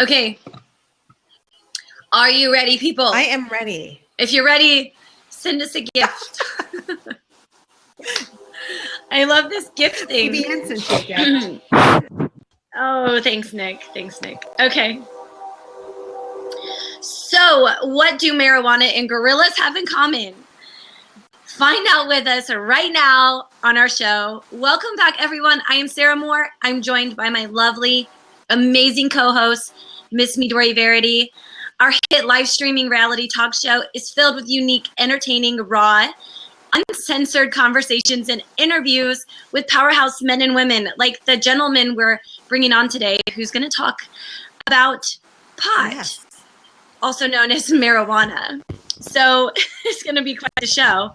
Okay. Are you ready, people? I am ready. If you're ready, send us a gift. I love this gift thing. Maybe instant gift. Oh, thanks, Nick. Thanks, Nick. Okay. So, what do marijuana and gorillas have in common? Find out with us right now on our show. Welcome back, everyone. I am Sara Moore. I'm joined by my lovely, amazing co-host, Miss Midori Verity. Our hit live streaming reality talk show is filled with unique, entertaining, raw, uncensored conversations and interviews with powerhouse men and women like the gentleman we're bringing on today, who's going to talk about pot, Yes. also known as marijuana. So it's going to be quite a show.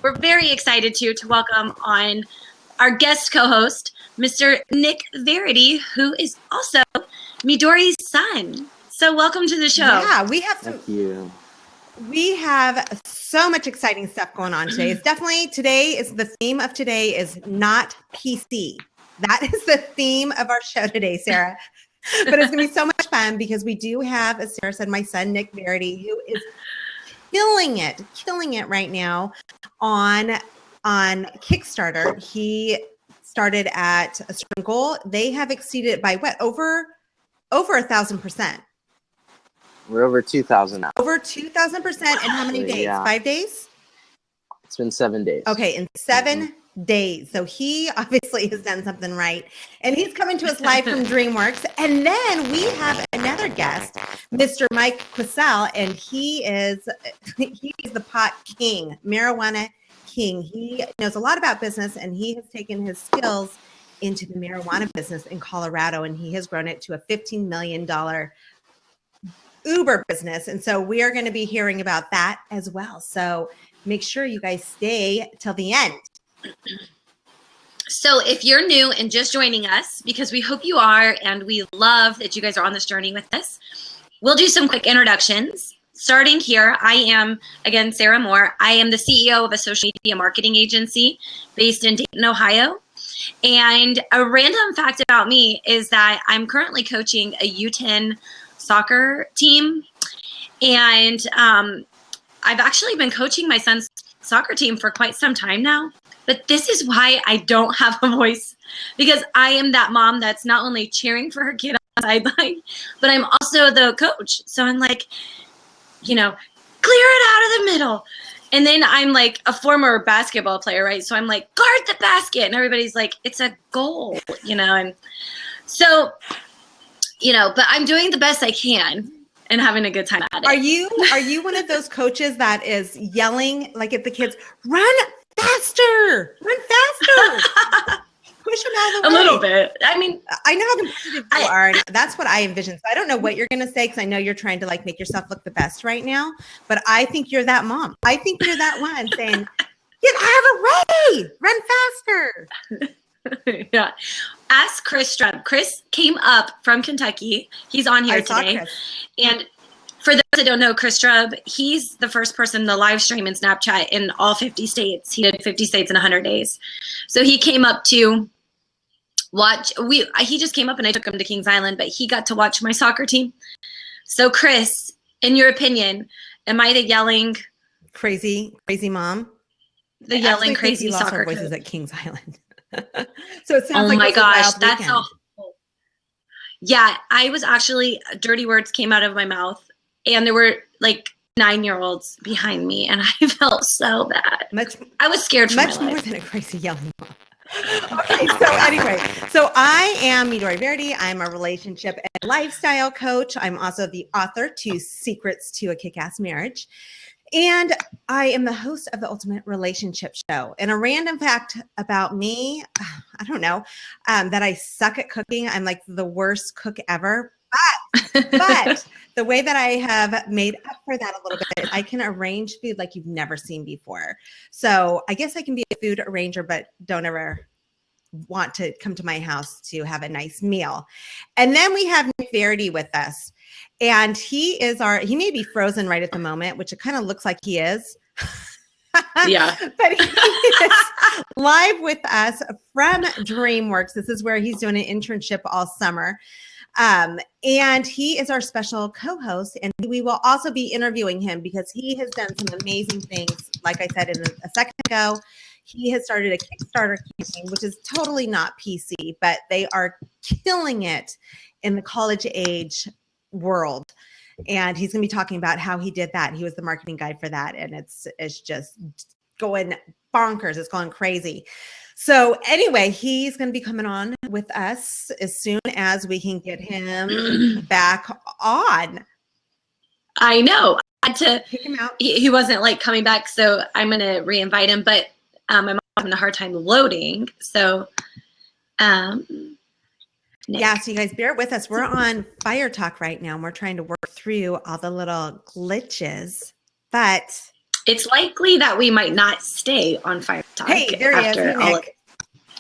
We're very excited to welcome on our guest co-host, Mr. Nick Verity, who is also Midori's son. So welcome to the show. Yeah, we have some. Thank you. We have so much exciting stuff going on today. It's definitely the theme of today is not PC. That is the theme of our show today, Sara. But it's gonna be so much fun because we do have, as Sara said, my son Nick Verity, who is killing it right now on Kickstarter. He started at a certain goal. They have exceeded it by what, over 1,000%. We're over 2,000 now. Over 2,000% in how many days? Yeah. 5 days? It's been 7 days. Okay, in 7 days. So he obviously has done something right. And he's coming to us live from DreamWorks. And then we have another guest, Mr. Mike Kwesell, and he is the pot king, marijuana king. He knows a lot about business, and he has taken his skills into the marijuana business in Colorado, and he has grown it to a $15 million Uber business. And so we are going to be hearing about that as well. So make sure you guys stay till the end. So if you're new and just joining us, because we hope you are, and we love that you guys are on this journey with us, we'll do some quick introductions. Starting here, I am, again, Sara Moore. I am the CEO of a social media marketing agency based in Dayton, Ohio. And a random fact about me is that I'm currently coaching a U10 soccer team. And I've actually been coaching my son's soccer team for quite some time now. But this is why I don't have a voice, because I am that mom that's not only cheering for her kid on the sideline, but I'm also the coach. So I'm like, clear it out of the middle. And then I'm like a former basketball player, right? So I'm like, guard the basket. And everybody's like, it's a goal, and so, but I'm doing the best I can and having a good time at it. Are you one of those coaches that is yelling like at the kids, run faster, push them out of the way? A little bit. I mean, I know how competitive you are, and that's what I envision. So I don't know what you're going to say, because I know you're trying to make yourself look the best right now, but I think you're that mom. I think you're that one saying, get out of the way, run faster. Yeah. Ask Chris Strub. Chris came up from Kentucky. He's on here today. And for those that don't know Chris Strub, he's the first person to live stream in Snapchat in all 50 states. He did 50 states in 100 days. So he came up to watch. He just came up and I took him to Kings Island, but he got to watch my soccer team. So Chris, in your opinion, am I the yelling crazy mom? The yelling crazy soccer voices at Kings Island. So it sounds oh my gosh, that's awful. Yeah, I was actually, dirty words came out of my mouth, and there were 9-year-olds behind me, and I felt so bad. I was scared for much my life. More than a crazy yelling mom. Okay, so anyway, so I am Midori Verity. I'm a relationship and lifestyle coach. I'm also the author to Secrets to a Kick-Ass Marriage. And I am the host of the Ultimate Relationship Show. And a random fact about me, I don't know, that I suck at cooking. I'm like the worst cook ever. But the way that I have made up for that a little bit, I can arrange food like you've never seen before. So I guess I can be a food arranger, but don't ever want to come to my house to have a nice meal. And then we have Nick Verity with us. And he may be frozen right at the moment, which it kind of looks like he is. Yeah. But he is live with us from DreamWorks. This is where he's doing an internship all summer. And he is our special co-host, and we will also be interviewing him because he has done some amazing things. Like I said a second ago, he has started a Kickstarter campaign, which is totally not PC, but they are killing it in the college age world. And he's going to be talking about how he did that. He was the marketing guy for that, and it's just going bonkers. It's going crazy. So anyway, he's going to be coming on with us as soon as we can get him back on. I know. I had to Kick him out. He wasn't like coming back, so I'm going to reinvite him, but I'm having a hard time loading. So Nick. Yeah, so you guys bear with us. We're on Fire Talk right now, and we're trying to work through all the little glitches, but it's likely that we might not stay on Fire Talk. hey, there he is. Hey, Nick.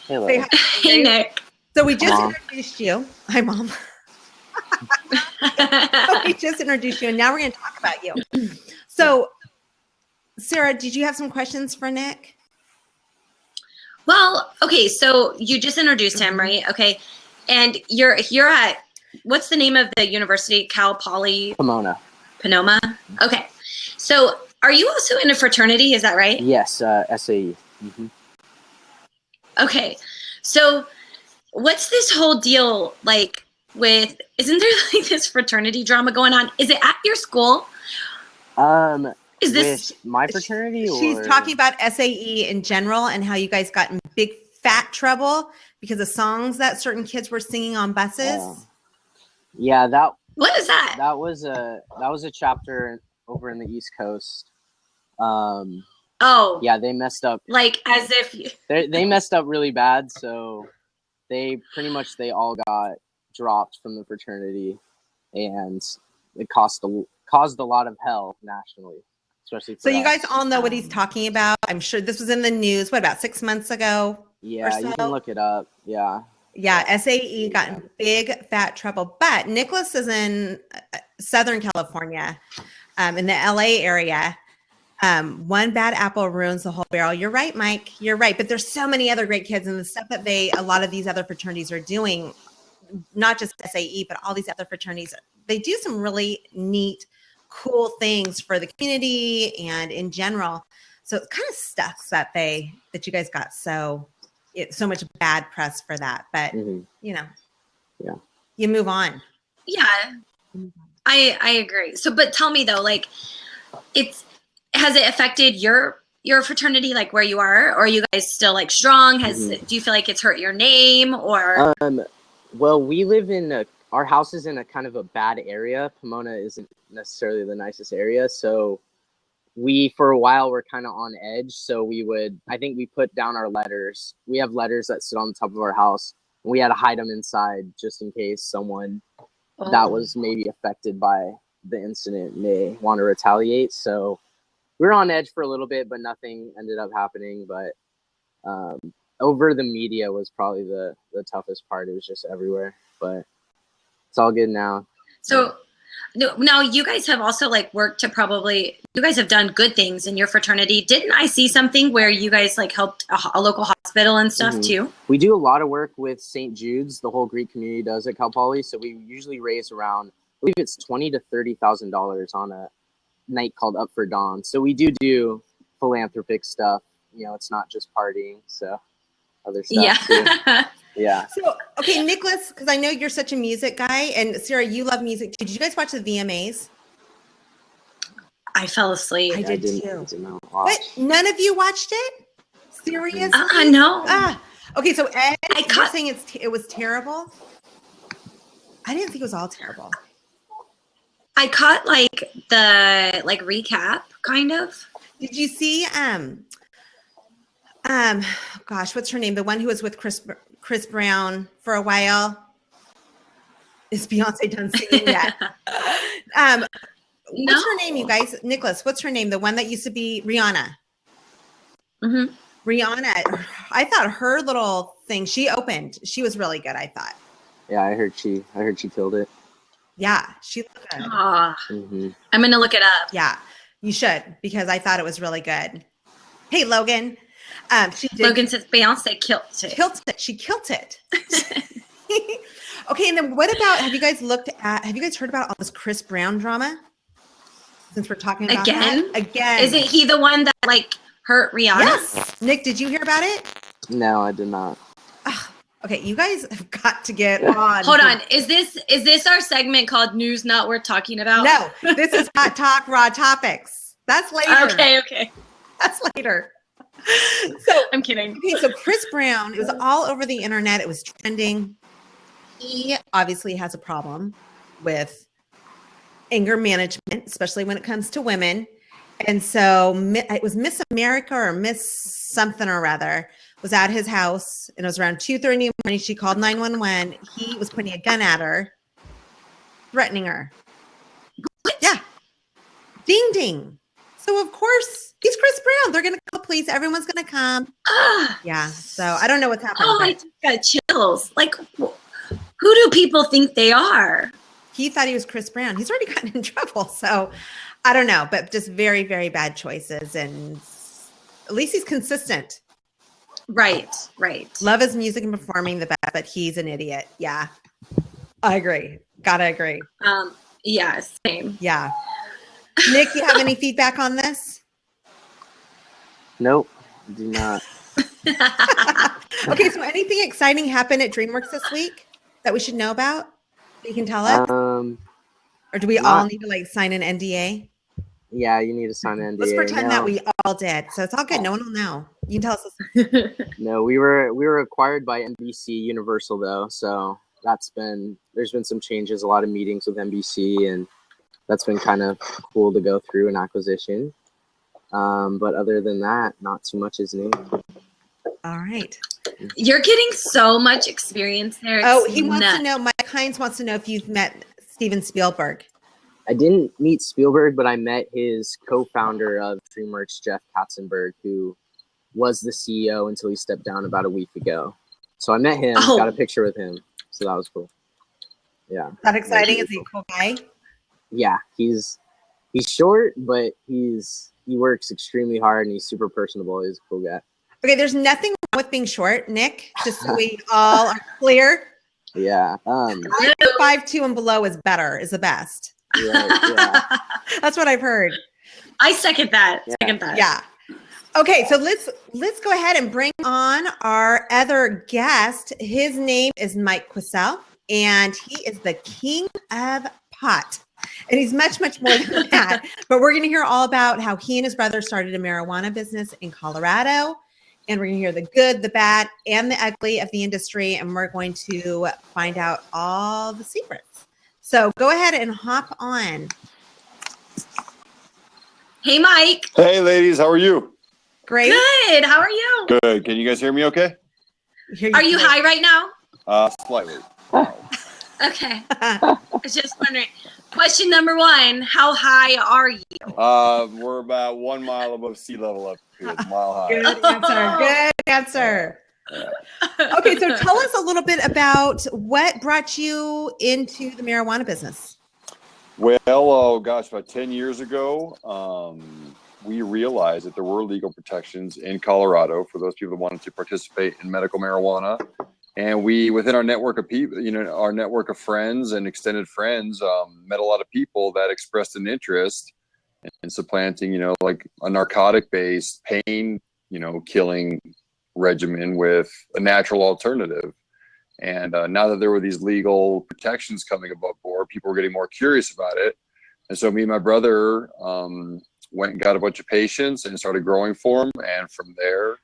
Hello. Say hi. Hey, Nick. So we just Mom. introduced you. Hi, Mom. We just introduced you, and now we're going to talk about you. So, Sarah, did you have some questions for Nick? Well, okay, so you just introduced him, right? Okay. And you're at, what's the name of the university? Cal Poly? Pomona. Panoma? Okay. So are you also in a fraternity? Is that right? Yes, SAE. Mm-hmm. Okay. So what's this whole deal like with, isn't there like this fraternity drama going on? Is it at your school? Is this with my fraternity? She's or? talking about SAE in general and how you guys got in big fat trouble because of songs that certain kids were singing on buses. Yeah, what is that? that was a chapter over in the East Coast. Oh, Yeah, they messed up. like as if They messed up really bad, so they all got dropped from the fraternity, and it caused a lot of hell nationally, especially. So For you us. guys all know what he's talking about. I'm sure this was in the news. What, about 6 months ago? Yeah, you can look it up. Yeah. Yeah, SAE got in big fat trouble. But Nicholas is in Southern California, in the LA area. One bad apple ruins the whole barrel. You're right, Mike. You're right. But there's so many other great kids, and the stuff that a lot of these other fraternities are doing, not just SAE, but all these other fraternities, they do some really neat, cool things for the community and in general. So it kind of sucks that you guys got so much bad press for that. But Yeah. you move on. Yeah, I agree. So, but tell me though, like, has it affected your fraternity, like where you are, or are you guys still like strong? Do you feel like it's hurt your name or? Well, we live in our house is in a kind of a bad area. Pomona isn't necessarily the nicest area, so we for a while were kind of on edge. So I think we put down our letters. We have letters that sit on the top of our house. We had to hide them inside just in case someone that was maybe affected by the incident may want to retaliate. So we were on edge for a little bit, but nothing ended up happening. But over the media was probably the toughest part. It was just everywhere, but it's all good now. So now you guys have also like worked to you guys have done good things in your fraternity. Didn't I see something where you guys like helped a local hospital and stuff too? We do a lot of work with St. Jude's. The whole Greek community does at Cal Poly. So we usually raise around, I believe it's $20,000 to $30,000 on a night called Up for Dawn. So we do philanthropic stuff. You know, it's not just partying. So other stuff too. Yeah. So, okay, Nicholas, because I know you're such a music guy, and Sarah, you love music. Did you guys watch the VMAs? I fell asleep. I did too. did not watch. What? None of you watched it? Seriously? No. Okay, so Ed, you're caught- saying it was terrible? I didn't think it was all terrible. I caught like the recap kind of. Did you see gosh, what's her name? The one who was with Chris Brown for a while. Is Beyonce done singing yet? What's her name, you guys? Nicholas, what's her name? The one that used to be Rihanna. Rihanna. I thought her little thing she opened, she was really good, I thought. Yeah, I heard she killed it. Yeah, she looked good. I'm gonna look it up. Yeah, you should, because I thought it was really good. Hey, Logan. Logan says Beyonce killed it. She killed it. Okay, and then what about, have you guys heard about all this Chris Brown drama? Since we're talking about Again? that. Again. Isn't he the one that like hurt Rihanna? Yes. Nick, did you hear about it? No, I did not. Okay, you guys have got to get on. Hold on. Is this our segment called News Not Worth Talking About? No, this is Hot Talk Raw Topics. That's later. Okay. That's later. So I'm kidding. Okay, so Chris Brown, it was all over the internet. It was trending. He obviously has a problem with anger management, especially when it comes to women. And so it was Miss America or Miss something or other was at his house, and it was around 2:30 in the morning. She called 911. He was pointing a gun at her, threatening her. What? Yeah. Ding, ding. So, of course, he's Chris Brown. They're going to call police. Everyone's going to come. Yeah. So, I don't know what's happening. Oh, I just got chills. Like, who do people think they are? He thought he was Chris Brown. He's already gotten in trouble. So, I don't know. But just very, very bad choices. And at least he's consistent. Right. Love his music and performing the best, but he's an idiot. Yeah. I agree. Gotta agree. Yeah, same. Yeah. Nick, you have any feedback on this? Nope, do not. Okay, so anything exciting happened at DreamWorks this week that we should know about that you can tell us? Or do we all need to like sign an NDA? Yeah, you need to sign an NDA. Let's pretend that we all did. So it's all good. No one will know. You can tell us. No, we were acquired by NBC Universal though, so there's been some changes, a lot of meetings with NBC, and that's been kind of cool to go through an acquisition. But other than that, not too much is new. All right. You're getting so much experience there. He wants to know, Mike Hines wants to know if you've met Steven Spielberg. I didn't meet Spielberg, but I met his co-founder of DreamWorks, Jeff Katzenberg, who was the CEO until he stepped down about a week ago. So I met him, got a picture with him. So that was cool. Yeah. Is that exciting? Is he a cool guy? Yeah, he's short, but he works extremely hard and he's super personable. He's a cool guy. Okay, there's nothing wrong with being short, Nick. Just so we all are clear. Yeah. 5'2" and below is the best. Yeah. That's what I've heard. I second that. Yeah. Okay, so let's go ahead and bring on our other guest. His name is Mike Kwesell, and he is the king of pot. And he's much, much more than that. But we're going to hear all about how he and his brother started a marijuana business in Colorado. And we're going to hear the good, the bad, and the ugly of the industry. And we're going to find out all the secrets. So go ahead and hop on. Hey, Mike. Hey, ladies. How are you? Great. Good. How are you? Good. Can you guys hear me okay? Are you high right now? Slightly. Okay. I was just wondering. Question number 1, how high are you? We're about 1 mile above sea level up here, mile high. Good answer. Good answer. Okay, so tell us a little bit about what brought you into the marijuana business. Well, oh gosh, about 10 years ago, we realized that there were legal protections in Colorado for those people that wanted to participate in medical marijuana. And we, within our network of people, our network of friends and extended friends, met a lot of people that expressed an interest in supplanting, like a narcotic-based pain, killing regimen with a natural alternative. And now that there were these legal protections coming above board, people were getting more curious about it. And so me and my brother went and got a bunch of patients and started growing for them. And from there,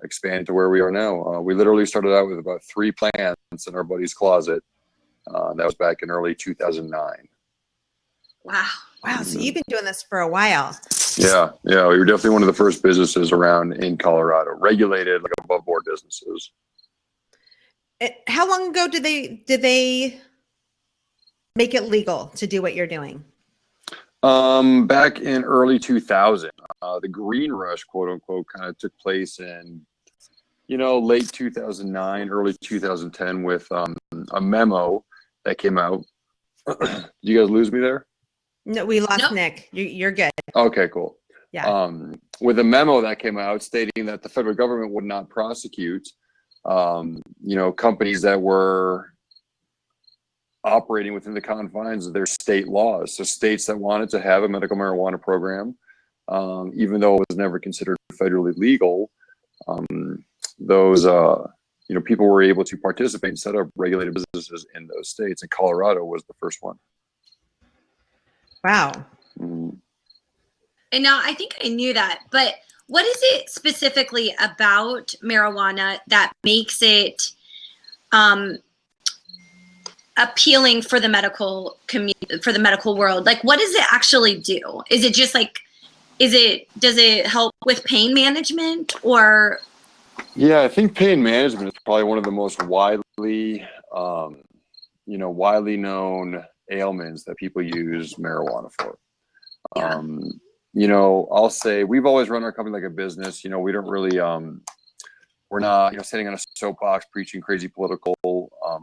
expanded to where we are now. We literally started out with about 3 plants in our buddy's closet. That was back in early 2009. Wow. So you've been doing this for a while. Yeah. We were definitely one of the first businesses around in Colorado, regulated, like above board businesses. How long ago did they make it legal to do what you're doing? Back in early 2000, the green rush, quote unquote, kind of took place in, late 2009, early 2010 with a memo that came out. Did you guys lose me there? No, we lost Nope. Nick. You're good. Okay, cool. Yeah. With a memo that came out stating that the federal government would not prosecute you know, companies that were operating within the confines of their state laws. So states that wanted to have a medical marijuana program, even though it was never considered federally legal, those you know, people were able to participate and set up regulated businesses in those states, and Colorado was the first one. Wow. Mhm. And now I think I knew that, but what is it specifically about marijuana that makes it appealing for the medical community, for the medical world? Like, what does it actually do? Is it just like, does it help with pain management, or? Yeah, I think pain management is probably one of the most widely, you know, widely known ailments that people use marijuana for. Yeah. You know, I'll say we've always run our company like a business. You know, we don't really, we're not, you know, sitting on a soapbox preaching crazy political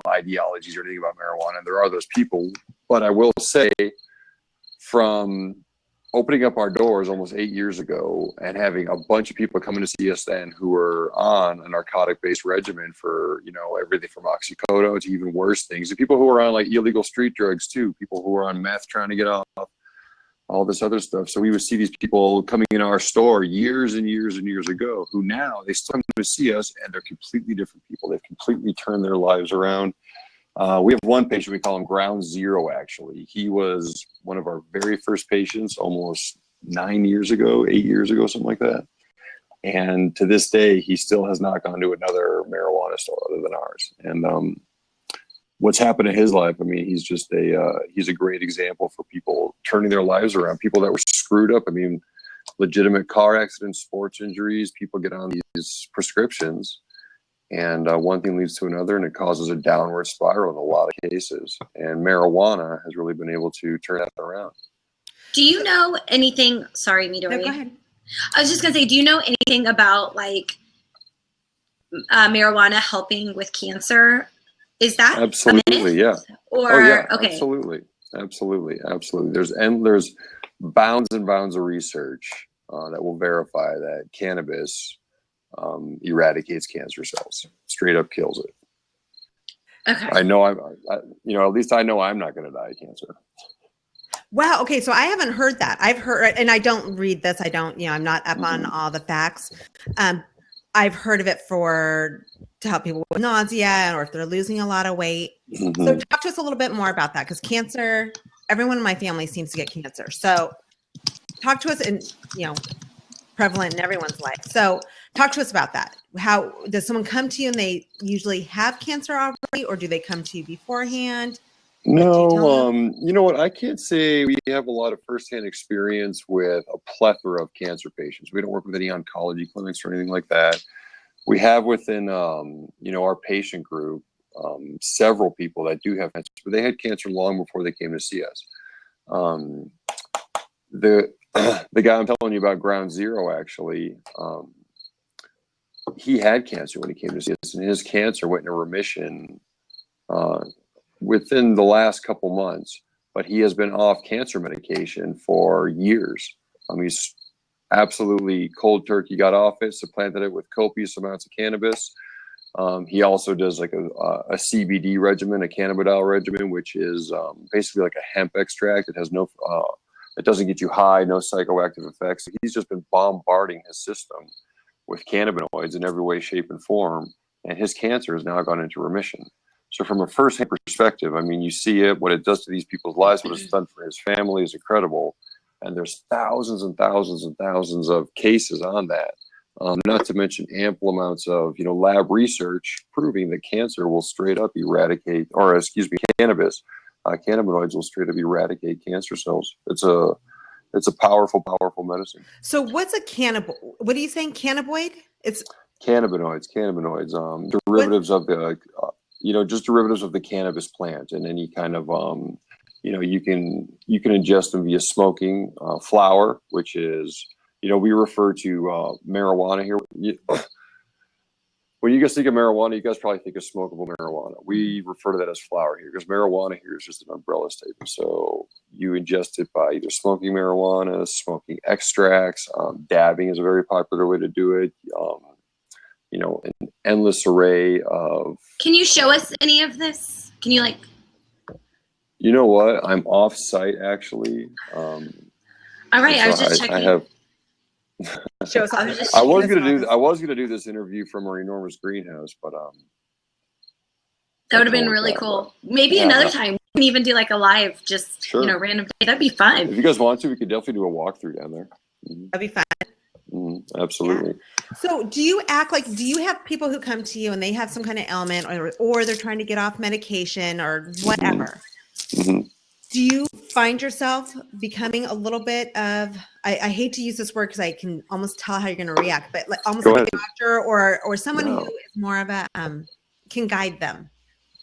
ideologies or anything about marijuana. And there are those people, but I will say, from opening up our doors almost 8 years ago and having a bunch of people coming to see us then who were on a narcotic-based regimen for, you know, everything from oxycodone to even worse things, and people who are on like illegal street drugs too, people who are on meth trying to get off, all this other stuff. So we would see these people coming in our store years and years and years ago who now they still come to see us, and they're completely different people. They've completely turned their lives around. We have one patient, we call him Ground Zero, actually. He was one of our very first patients almost 8 years ago, something like that. And to this day, he still has not gone to another marijuana store other than ours. And what's happened in his life, I mean, he's just he's a great example for people turning their lives around, people that were screwed up. I mean, legitimate car accidents, sports injuries, people get on these prescriptions, and one thing leads to another, and it causes a downward spiral in a lot of cases. And marijuana has really been able to turn that around. Do you know anything? Sorry, Midori. No, go ahead. I was just gonna say, do you know anything about like marijuana helping with cancer? Is that Absolutely, yeah. Or Oh yeah, okay. absolutely. There's bounds and bounds of research that will verify that cannabis eradicates cancer cells, straight up kills it. Okay. I know you know, at least I know I'm not going to die of cancer. Wow. Okay. So I haven't heard that. I've heard, and I don't read this. I don't, you know, I'm not up on all the facts. I've heard of it to help people with nausea or if they're losing a lot of weight. So talk to us a little bit more about that, because cancer, everyone in my family seems to get cancer. So talk to us, and, you know, prevalent in everyone's life. So talk to us about that. How does someone come to you and they usually have cancer already, or do they come to you beforehand? No, you know what? I can't say we have a lot of firsthand experience with a plethora of cancer patients. We don't work with any oncology clinics or anything like that. We have within, you know, our patient group, several people that do have cancer, but they had cancer long before they came to see us. The guy I'm telling you about, Ground Zero, actually, he had cancer when he came to see us, and his cancer went into remission within the last couple months, but he has been off cancer medication for years. He's absolutely cold turkey got off it, supplanted it with copious amounts of cannabis. He also does like a CBD regimen, a cannabidiol regimen, which is basically like a hemp extract. It has no, it doesn't get you high, no psychoactive effects. He's just been bombarding his system with cannabinoids in every way, shape, and form, and his cancer has now gone into remission. So from a first-hand perspective, I mean, you see it, what it does to these people's lives, what it's done for his family is incredible. And there's thousands and thousands and thousands of cases on that. Not to mention ample amounts of, you know, lab research proving that cancer will straight up eradicate, or excuse me, cannabinoids will straight up eradicate cancer cells. It's a powerful, powerful medicine. So what's a cannabis? What are you saying? Cannabinoid? It's cannabinoids, derivatives of the, you know, just derivatives of the cannabis plant, and any kind of, you know, you can ingest them via smoking, flower, which is, you know, we refer to marijuana here. When you guys think of marijuana, you guys probably think of smokable marijuana. We refer to that as flower here, because marijuana here is just an umbrella statement. So you ingest it by either smoking marijuana, smoking extracts, dabbing is a very popular way to do it. an endless array of. Can you show us any of this? Can you You know what? I'm off site actually. All right, so I was just checking. I have. Show us. I was gonna do this interview from our enormous greenhouse, but that would have been really cool. Maybe another time we can even do like a live, just random day. That'd be fun. If you guys want to, we could definitely do a walkthrough down there. That'd be fun. Absolutely. Yeah. So do you have people who come to you and they have some kind of ailment or they're trying to get off medication or whatever? Do you find yourself becoming a little bit of, I hate to use this word because I can almost tell how you're going to react, but almost like a doctor or someone who is more of a, can guide them?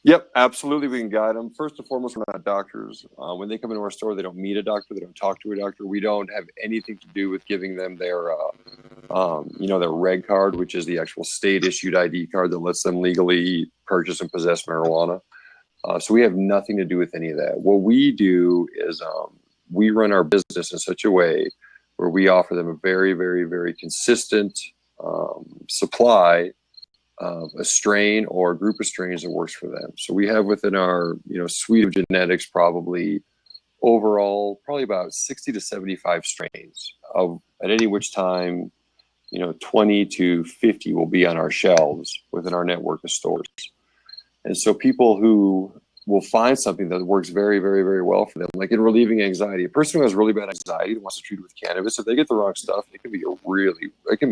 Yep, absolutely. We can guide them. First and foremost, we're not doctors. When they come into our store, they don't meet a doctor. They don't talk to a doctor. We don't have anything to do with giving them their, their reg card, which is the actual state-issued ID card that lets them legally purchase and possess marijuana. So we have nothing to do with any of that. What we do is we run our business in such a way where we offer them a very, very, very consistent supply of a strain or a group of strains that works for them. So we have within our suite of genetics probably about 60 to 75 strains of at any which time 20 to 50 will be on our shelves within our network of stores. And so people who will find something that works very, very, very well for them, like in relieving anxiety. A person who has really bad anxiety and wants to treat it with cannabis, if they get the wrong stuff, it can be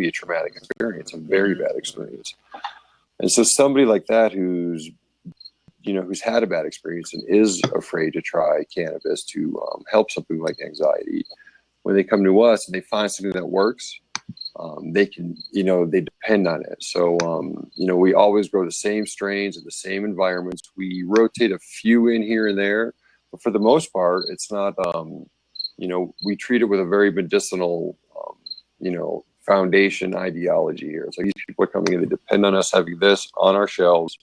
a traumatic experience, a very bad experience. And so somebody like that who's had a bad experience and is afraid to try cannabis to help something like anxiety, when they come to us and they find something that works, they can, they depend on it. So, we always grow the same strains in the same environments. We rotate a few in here and there, but for the most part, it's not, we treat it with a very medicinal, foundation ideology here. It's like these people are coming in, they depend on us having this on our shelves.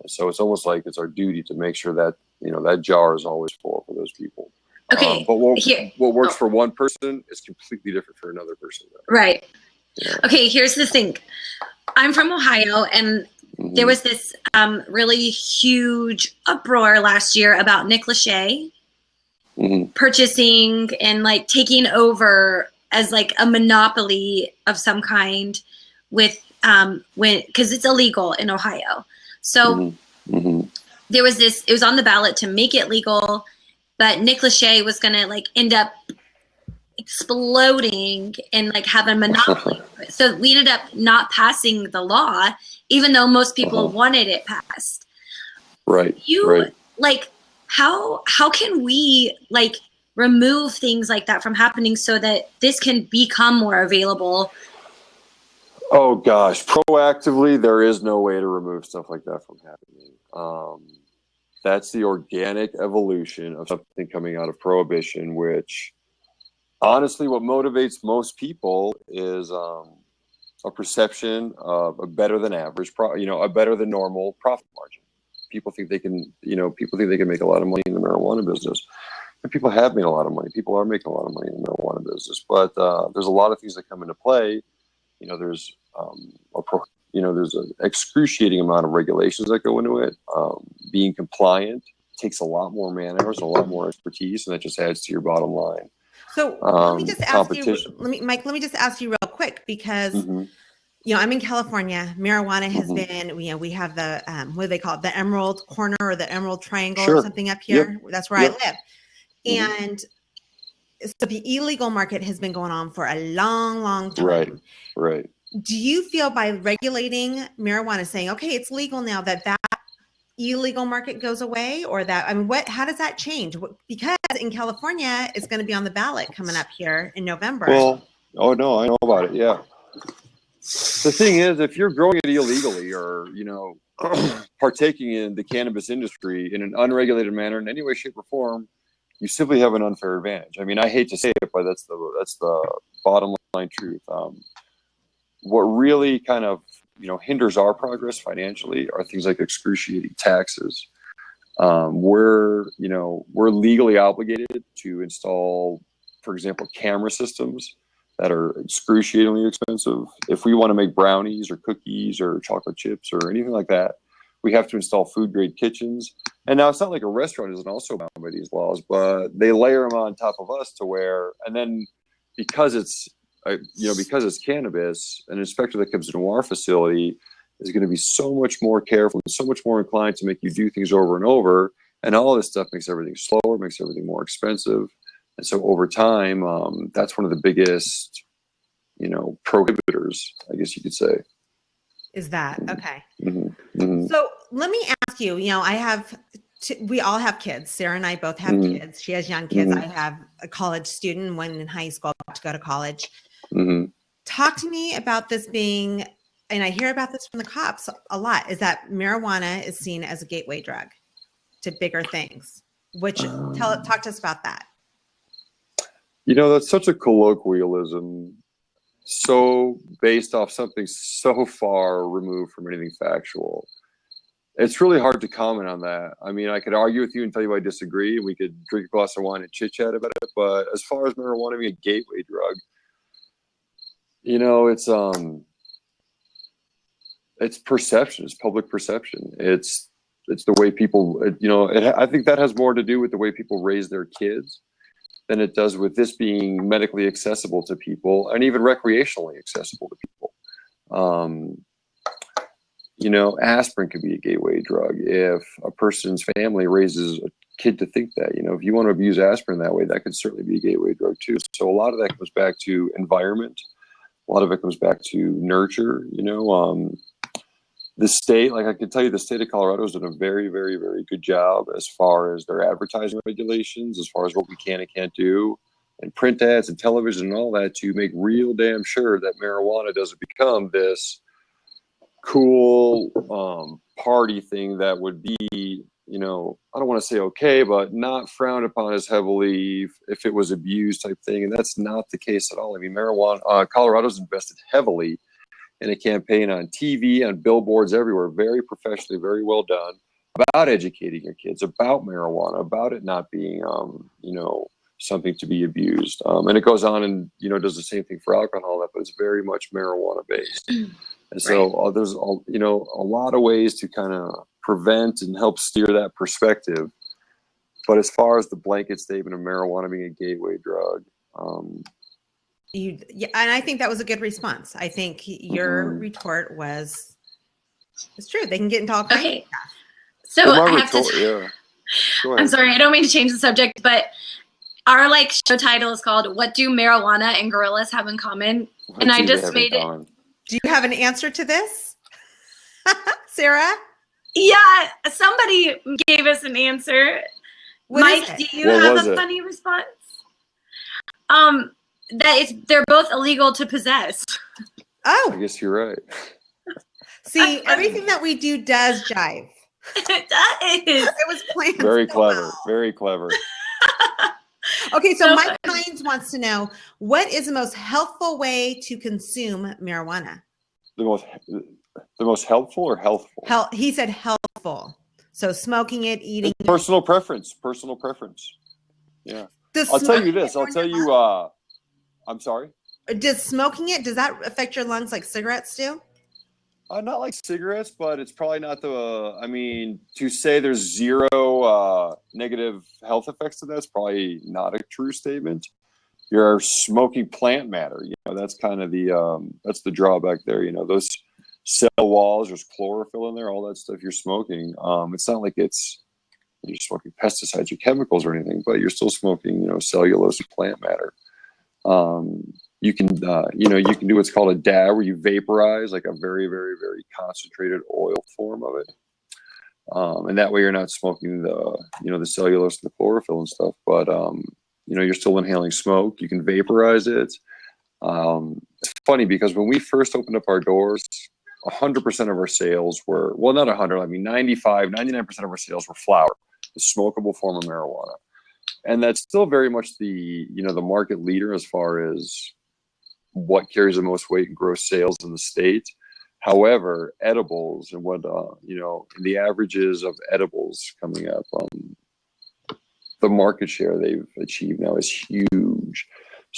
And so it's almost like it's our duty to make sure that, that jar is always full for those people. Okay. But what works for one person is completely different for another person. Right. Yeah. Okay, here's the thing. I'm from Ohio, and there was this really huge uproar last year about Nick Lachey purchasing and taking over as a monopoly of some kind with because it's illegal in Ohio. So there was this, it was on the ballot to make it legal, but Nick Lachey was going to end up exploding and have a monopoly. So we ended up not passing the law, even though most people wanted it passed. Right. How can we remove things like that from happening so that this can become more available? Oh gosh, proactively, there is no way to remove stuff like that from happening. That's the organic evolution of something coming out of prohibition, which honestly, what motivates most people is a perception of a better than average, a better than normal profit margin. People think they can, make a lot of money in the marijuana business. And people have made a lot of money. People are making a lot of money in the marijuana business, but there's a lot of things that come into play. There's there's an excruciating amount of regulations that go into it. Being compliant takes a lot more man hours, a lot more expertise, and that just adds to your bottom line. So let me just ask you, Mike, let me just ask you real quick because, I'm in California. Marijuana has been, we have the, what do they call it? The Emerald Corner or the Emerald Triangle or something up here. Yep. That's where I live. And so the illegal market has been going on for a long, long time. Right. Do you feel by regulating marijuana, saying, okay, it's legal now, that illegal market goes away, or that, how does that change? Because in California, it's going to be on the ballot coming up here in November. Well, oh no, I know about it. Yeah. The thing is, if you're growing it illegally or, partaking in the cannabis industry in an unregulated manner in any way, shape, or form, you simply have an unfair advantage. I mean, I hate to say it, but that's the bottom line truth. What really kind of, hinders our progress financially are things like excruciating taxes. We're legally obligated to install, for example, camera systems that are excruciatingly expensive. If we want to make brownies or cookies or chocolate chips or anything like that, we have to install food grade kitchens. And now it's not like a restaurant isn't also bound by these laws, but they layer them on top of us to where, and then because it's, because it's cannabis, an inspector that comes into our facility is going to be so much more careful and so much more inclined to make you do things over and over. And all this stuff makes everything slower, makes everything more expensive. And so over time, that's one of the biggest, prohibitors, I guess you could say. Is that okay? Mm-hmm. Mm-hmm. So let me ask you, we all have kids. Sarah and I both have Mm-hmm. kids. She has young kids. Mm-hmm. I have a college student, one in high school about to go to college. Mm-hmm. Talk to me about this being, and I hear about this from the cops a lot, is that marijuana is seen as a gateway drug to bigger things. Which talk to us about that. That's such a colloquialism, so based off something so far removed from anything factual. It's really hard to comment on that. I mean, I could argue with you and tell you I disagree, and we could drink a glass of wine and chit chat about it. But as far as marijuana being a gateway drug, it's perception. It's public perception. It's the way people, I think that has more to do with the way people raise their kids than it does with this being medically accessible to people and even recreationally accessible to people. Aspirin could be a gateway drug if a person's family raises a kid to think that, if you want to abuse aspirin that way, that could certainly be a gateway drug too. So a lot of that comes back to environment. A lot of it comes back to nurture, the state, like I can tell you, the state of Colorado has done a very, very, very good job as far as their advertising regulations, as far as what we can and can't do, and print ads and television and all that to make real damn sure that marijuana doesn't become this cool party thing that would be, I don't want to say okay, but not frowned upon as heavily if it was abused type thing. And that's not the case at all. I mean, marijuana, Colorado's invested heavily in a campaign on TV, on billboards everywhere, very professionally, very well done, about educating your kids about marijuana, about it not being, something to be abused. And it goes on and, does the same thing for alcohol, but it's very much marijuana based. And so there's, a lot of ways to kind of prevent and help steer that perspective. But as far as the blanket statement of marijuana being a gateway drug, and I think that was a good response. I think your retort was, it's true. They can get into all kinds of stuff. So I'm sorry, I don't mean to change the subject, but our show title is called "What Do Marijuana and Gorillas Have in Common?" And I just made it. Do you have an answer to this, Sarah? Yeah, somebody gave us an answer. Mike, do you have a funny response? They're both illegal to possess. Oh, I guess you're right. See, everything that we do does jive. It does. It was planned. Very clever. Well. Very clever. Okay, so Mike Hines wants to know, what is the most healthful way to consume marijuana? The most helpful or healthful? He said healthful. So smoking it, eating it. Personal preference. Yeah. I'll tell you this. I'm sorry? Does smoking it, does that affect your lungs like cigarettes do? Not like cigarettes, but it's probably not to say there's zero negative health effects to that's probably not a true statement. You're smoking plant matter. That's kind of that's the drawback there. Those cell walls, there's chlorophyll in there, all that stuff you're smoking. It's not like you're smoking pesticides or chemicals or anything, but you're still smoking, cellulose and plant matter. You can do what's called a dab, where you vaporize like a very, very, very concentrated oil form of it. And that way you're not smoking the cellulose and the chlorophyll and stuff, but, you're still inhaling smoke. You can vaporize it. It's funny because when we first opened up our doors, 100% of our sales were, well, not 100, 95, 99% of our sales were flower, the smokable form of marijuana. And that's still very much the market leader as far as what carries the most weight in gross sales in the state. However, edibles and the averages of edibles coming up, the market share they've achieved now is huge.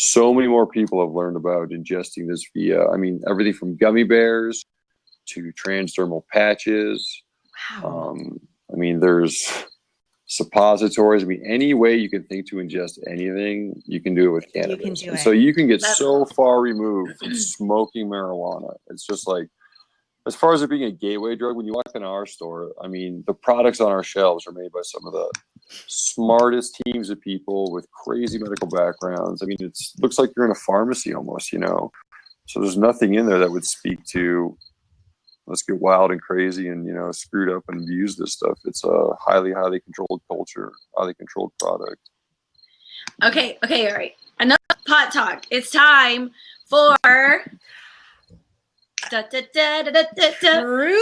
so many more people have learned about ingesting this via, I mean, everything from gummy bears to transdermal patches. Wow. I mean, there's suppositories. I mean, any way you can think to ingest anything, you can do it with cannabis. You can do And it. so you can get That's so far removed from smoking marijuana. It's just like, as far as it being a gateway drug, when you walk in our store, I mean, the products on our shelves are made by some of the smartest teams of people with crazy medical backgrounds. I mean, it looks like you're in a pharmacy almost, you know? So there's nothing in there that would speak to, let's get wild and crazy and, you know, screwed up and abuse this stuff. It's a highly, highly controlled culture, highly controlled product. Okay, all right. Enough pot talk. It's time for Truth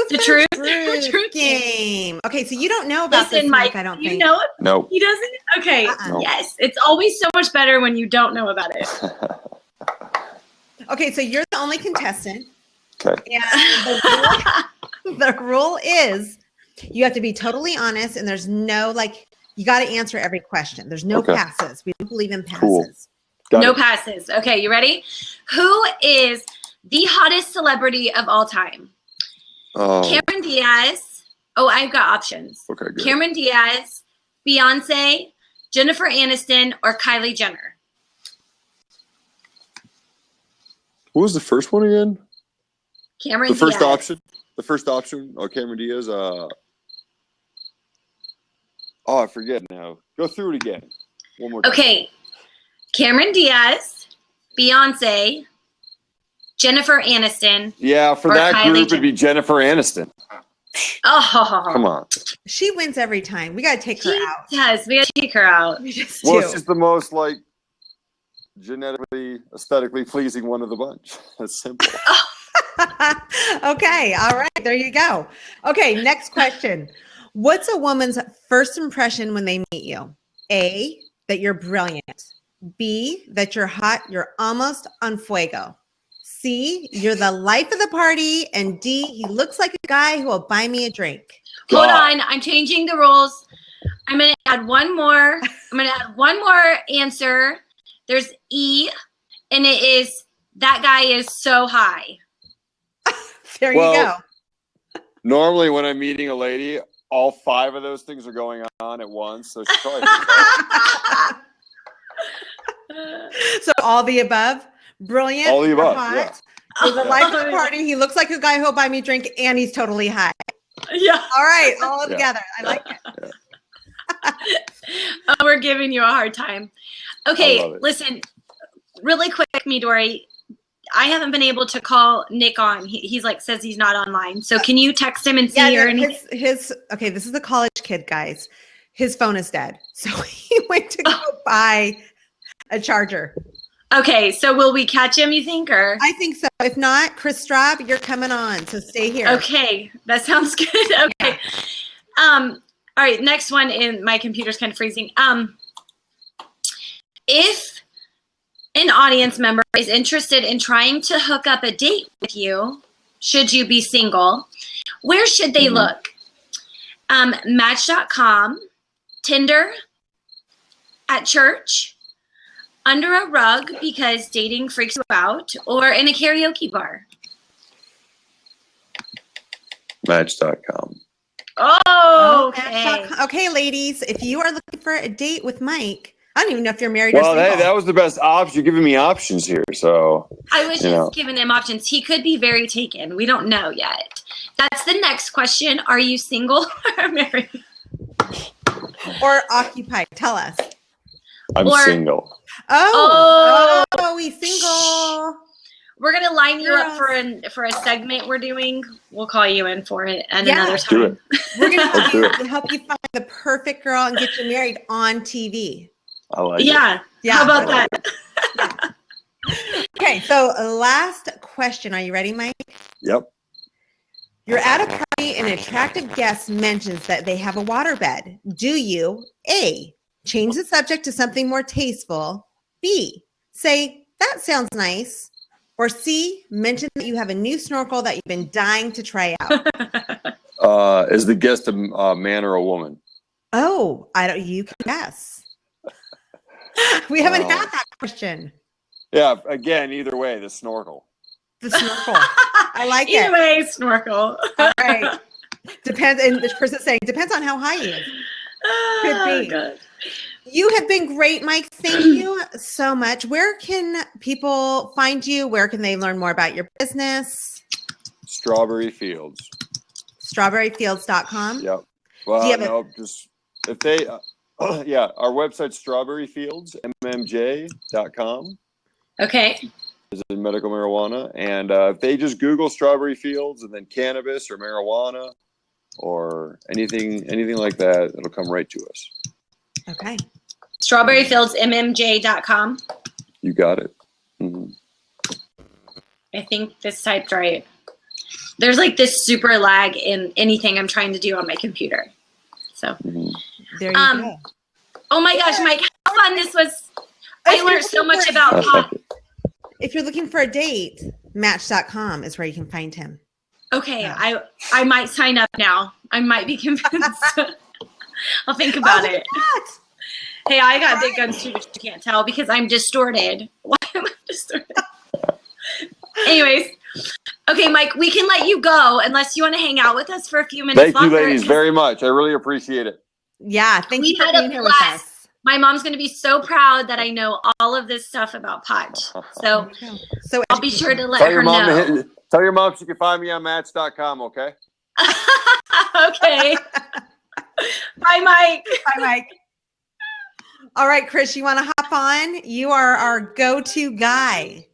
the or truth. The truth game. Okay, so you don't know about Listen, this, Mike, I don't you think. know it? Nope. He doesn't? Okay, Uh-uh. yes. It's always so much better when you don't know about it. Okay, so you're the only contestant. Okay. And the rule is you have to be totally honest, and there's no, like, you got to answer every question. There's no Okay. passes. We don't believe in passes. Cool. Got No it. passes. Okay, you ready? Who is the hottest celebrity of all time? Oh, Cameron Diaz. Oh, I've got options. okay, good. Cameron Diaz, Beyonce, Jennifer Aniston, or Kylie Jenner. What was the first one again? Cameron The first Diaz. option. The first option. Oh, Cameron Diaz. Oh, I forget now. Go through it again. One more time. Okay. Cameron Diaz, Beyonce, Jennifer Aniston. Yeah, for Or that Kylie group, it'd be Jennifer Aniston. Oh, Come on. She wins every time. We got to take her She out. does. We gotta take her out. We just Well, do. it's just the most like genetically, aesthetically pleasing one of the bunch. That's simple. Okay, all right, there you go. Okay, next question. What's a woman's first impression when they meet you? A, that you're brilliant. B, that you're hot, you're almost on fuego. C, you're the life of the party. And D, he looks like a guy who will buy me a drink. Hold God. on. I'm changing the rules. I'm gonna add one more. I'm gonna add one more answer. There's E, and it is that guy is so high. There you go. Normally, when I'm meeting a lady, all 5 of those things are going on at once. So she's probably So all the above, brilliant, all the you're above. hot, Yeah. you're the life of the party. He looks like a guy who'll buy me a drink, and he's totally high. Yeah. All right, all Yeah. together. I like it. Oh, we're giving you a hard time. I Okay, love it. listen, really quick, Midori. I haven't been able to call Nick on. He's like says he's not online. So can you text him and see Yeah, or no, anything? his okay. This is a college kid, guys. His phone is dead, so he went to go buy a charger. Okay, so will we catch him? You think, or I think so. If not, Chris Straub, you're coming on. So stay here. okay, that sounds good. Okay. All right, next one. In my computer's kind of freezing. If an audience member is interested in trying to hook up a date with you, should you be single, where should they look? Match.com, Tinder, at church, under a rug because dating freaks you out, or in a karaoke bar? Match.com. Oh, Match.com. okay. Okay, ladies, if you are looking for a date with Mike, I don't even know if you're married Well, or single. hey, that was the best option. You're giving me options here. So, I was you know. just giving him options. He could be very taken. We don't know yet. That's the next question. Are you single or married? Or occupied. Tell us. I'm Or- single. Oh, he's single. We're gonna line you up Girls. for a segment we're doing. We'll call you in for it at Yeah. another Do time. it. We're gonna Let's do it. help you find the perfect girl and get you married on TV. I like it. Yeah. Yeah. How about I like that? Okay, so last question. Are you ready, Mike? Yep. You're at a party and an attractive guest mentions that they have a waterbed. Do you A, change the subject to something more tasteful? B, say, that sounds nice. Or C, mention that you have a new snorkel that you've been dying to try out. Is the guest a man or a woman? Oh, I don't, you can guess. We haven't had that question. Yeah. Again, either way, the snorkel. The snorkel. I like Either it. way, snorkel. All right. Depends. And this person's saying depends on how high he is. Could be. God. You have been great, Mike. Thank you so much. Where can people find you? Where can they learn more about your business? Strawberry Fields. Strawberryfields.com. Yep. Do Well, you have no, just if they, yeah, our website's strawberryfields.mmj.com. Okay. Is in medical marijuana, and if they just Google Strawberry Fields and then cannabis or marijuana or anything like that, it'll come right to us. Okay. Strawberryfieldsmmj.com. You got it. Mm-hmm. I think this typed right. There's like this super lag in anything I'm trying to do on my computer. So There you go. Oh my gosh, Mike, how fun this was. I learned so much about pot. If you're looking for a date, match.com is where you can find him. Okay, I might sign up now. I might be convinced. I'll think about it. Hey, I got big guns too, but you can't tell because I'm distorted. Why am I distorted? Anyways, okay, Mike, we can let you go unless you want to hang out with us for a few minutes Thank longer. you, ladies, very much. I really appreciate it. Yeah, thank you for had a being here with blast. us. My mom's going to be so proud that I know all of this stuff about pot. So I'll be sure to let her know. Tell your mom she can find me on match.com, okay? Okay. Bye, Mike. Bye, Mike. All right, Chris, you want to hop on? You are our go-to guy.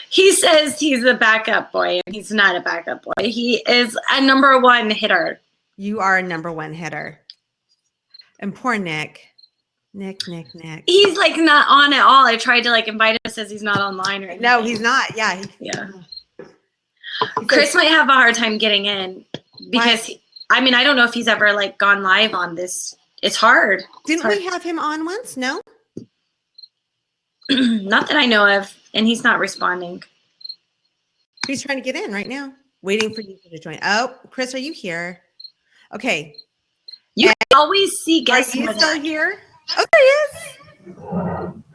He says he's a backup boy, and he's not a backup boy. He is a number one hitter. You are a number one hitter. And poor Nick. Nick. He's like not on at all. I tried to like invite him, says he's not online or anything. No, he's not. Yeah. Yeah. Chris might have a hard time getting in because I don't know if he's ever like gone live on this. It's hard. Didn't we have him on once? No? Not that I know of. And he's not responding. He's trying to get in right now. Waiting for you to join. Oh, Chris, are you here? Okay. You always see guests. Are you still here? Oh, there he is.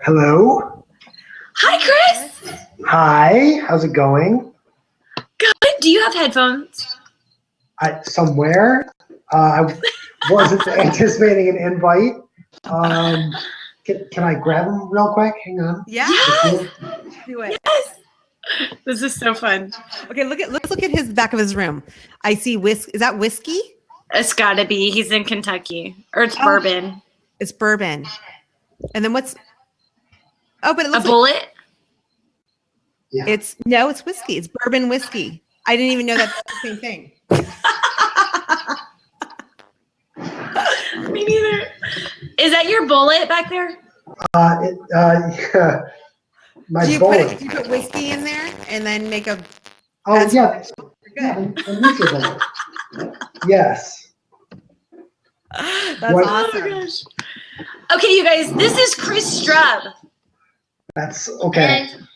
Hello. Hi, Chris. Hi. How's it going? Good. Do you have headphones? Somewhere. I wasn't anticipating an invite. Can I grab them real quick? Hang on. Yeah. Yes. Do it. Yes. This is so fun. Okay, let's look at his back of his room. I see whiskey. Is that whiskey? It's gotta be. He's in Kentucky. Or it's bourbon. It's bourbon. And then what's but it looks a bullet? Yeah. It's whiskey. It's bourbon whiskey. I didn't even know that's the same thing. Me neither. Is that your bullet back there? Yeah. My Do you bullet. put whiskey in there and then make a Yeah. Good. Yes. That's What? awesome. Oh my gosh. Okay, you guys, this is Chris Strub. That's okay. And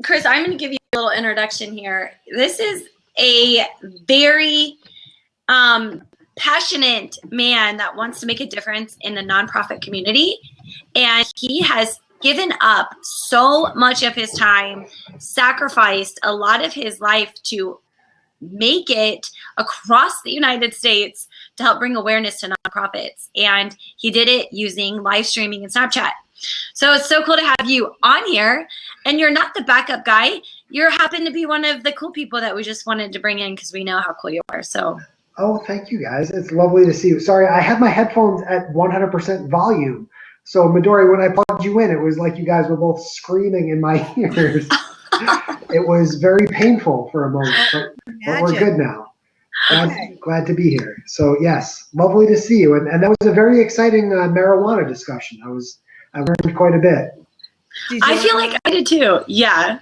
Chris, I'm going to give you a little introduction here. This is a very passionate man that wants to make a difference in the nonprofit community. And he has given up so much of his time, sacrificed a lot of his life to make it across the United States to help bring awareness to nonprofits. And he did it using live streaming and Snapchat. So it's so cool to have you on here. And you're not the backup guy. You happen to be one of the cool people that we just wanted to bring in because we know how cool you are. So. Oh, thank you guys. It's lovely to see you. Sorry, I had my headphones at 100% volume. So Midori, when I plugged you in, it was like you guys were both screaming in my ears. It was very painful for a moment, but we're good now. Glad to be here. So yes, lovely to see you. And that was a very exciting marijuana discussion. I learned quite a bit. I feel like I did too. Yeah.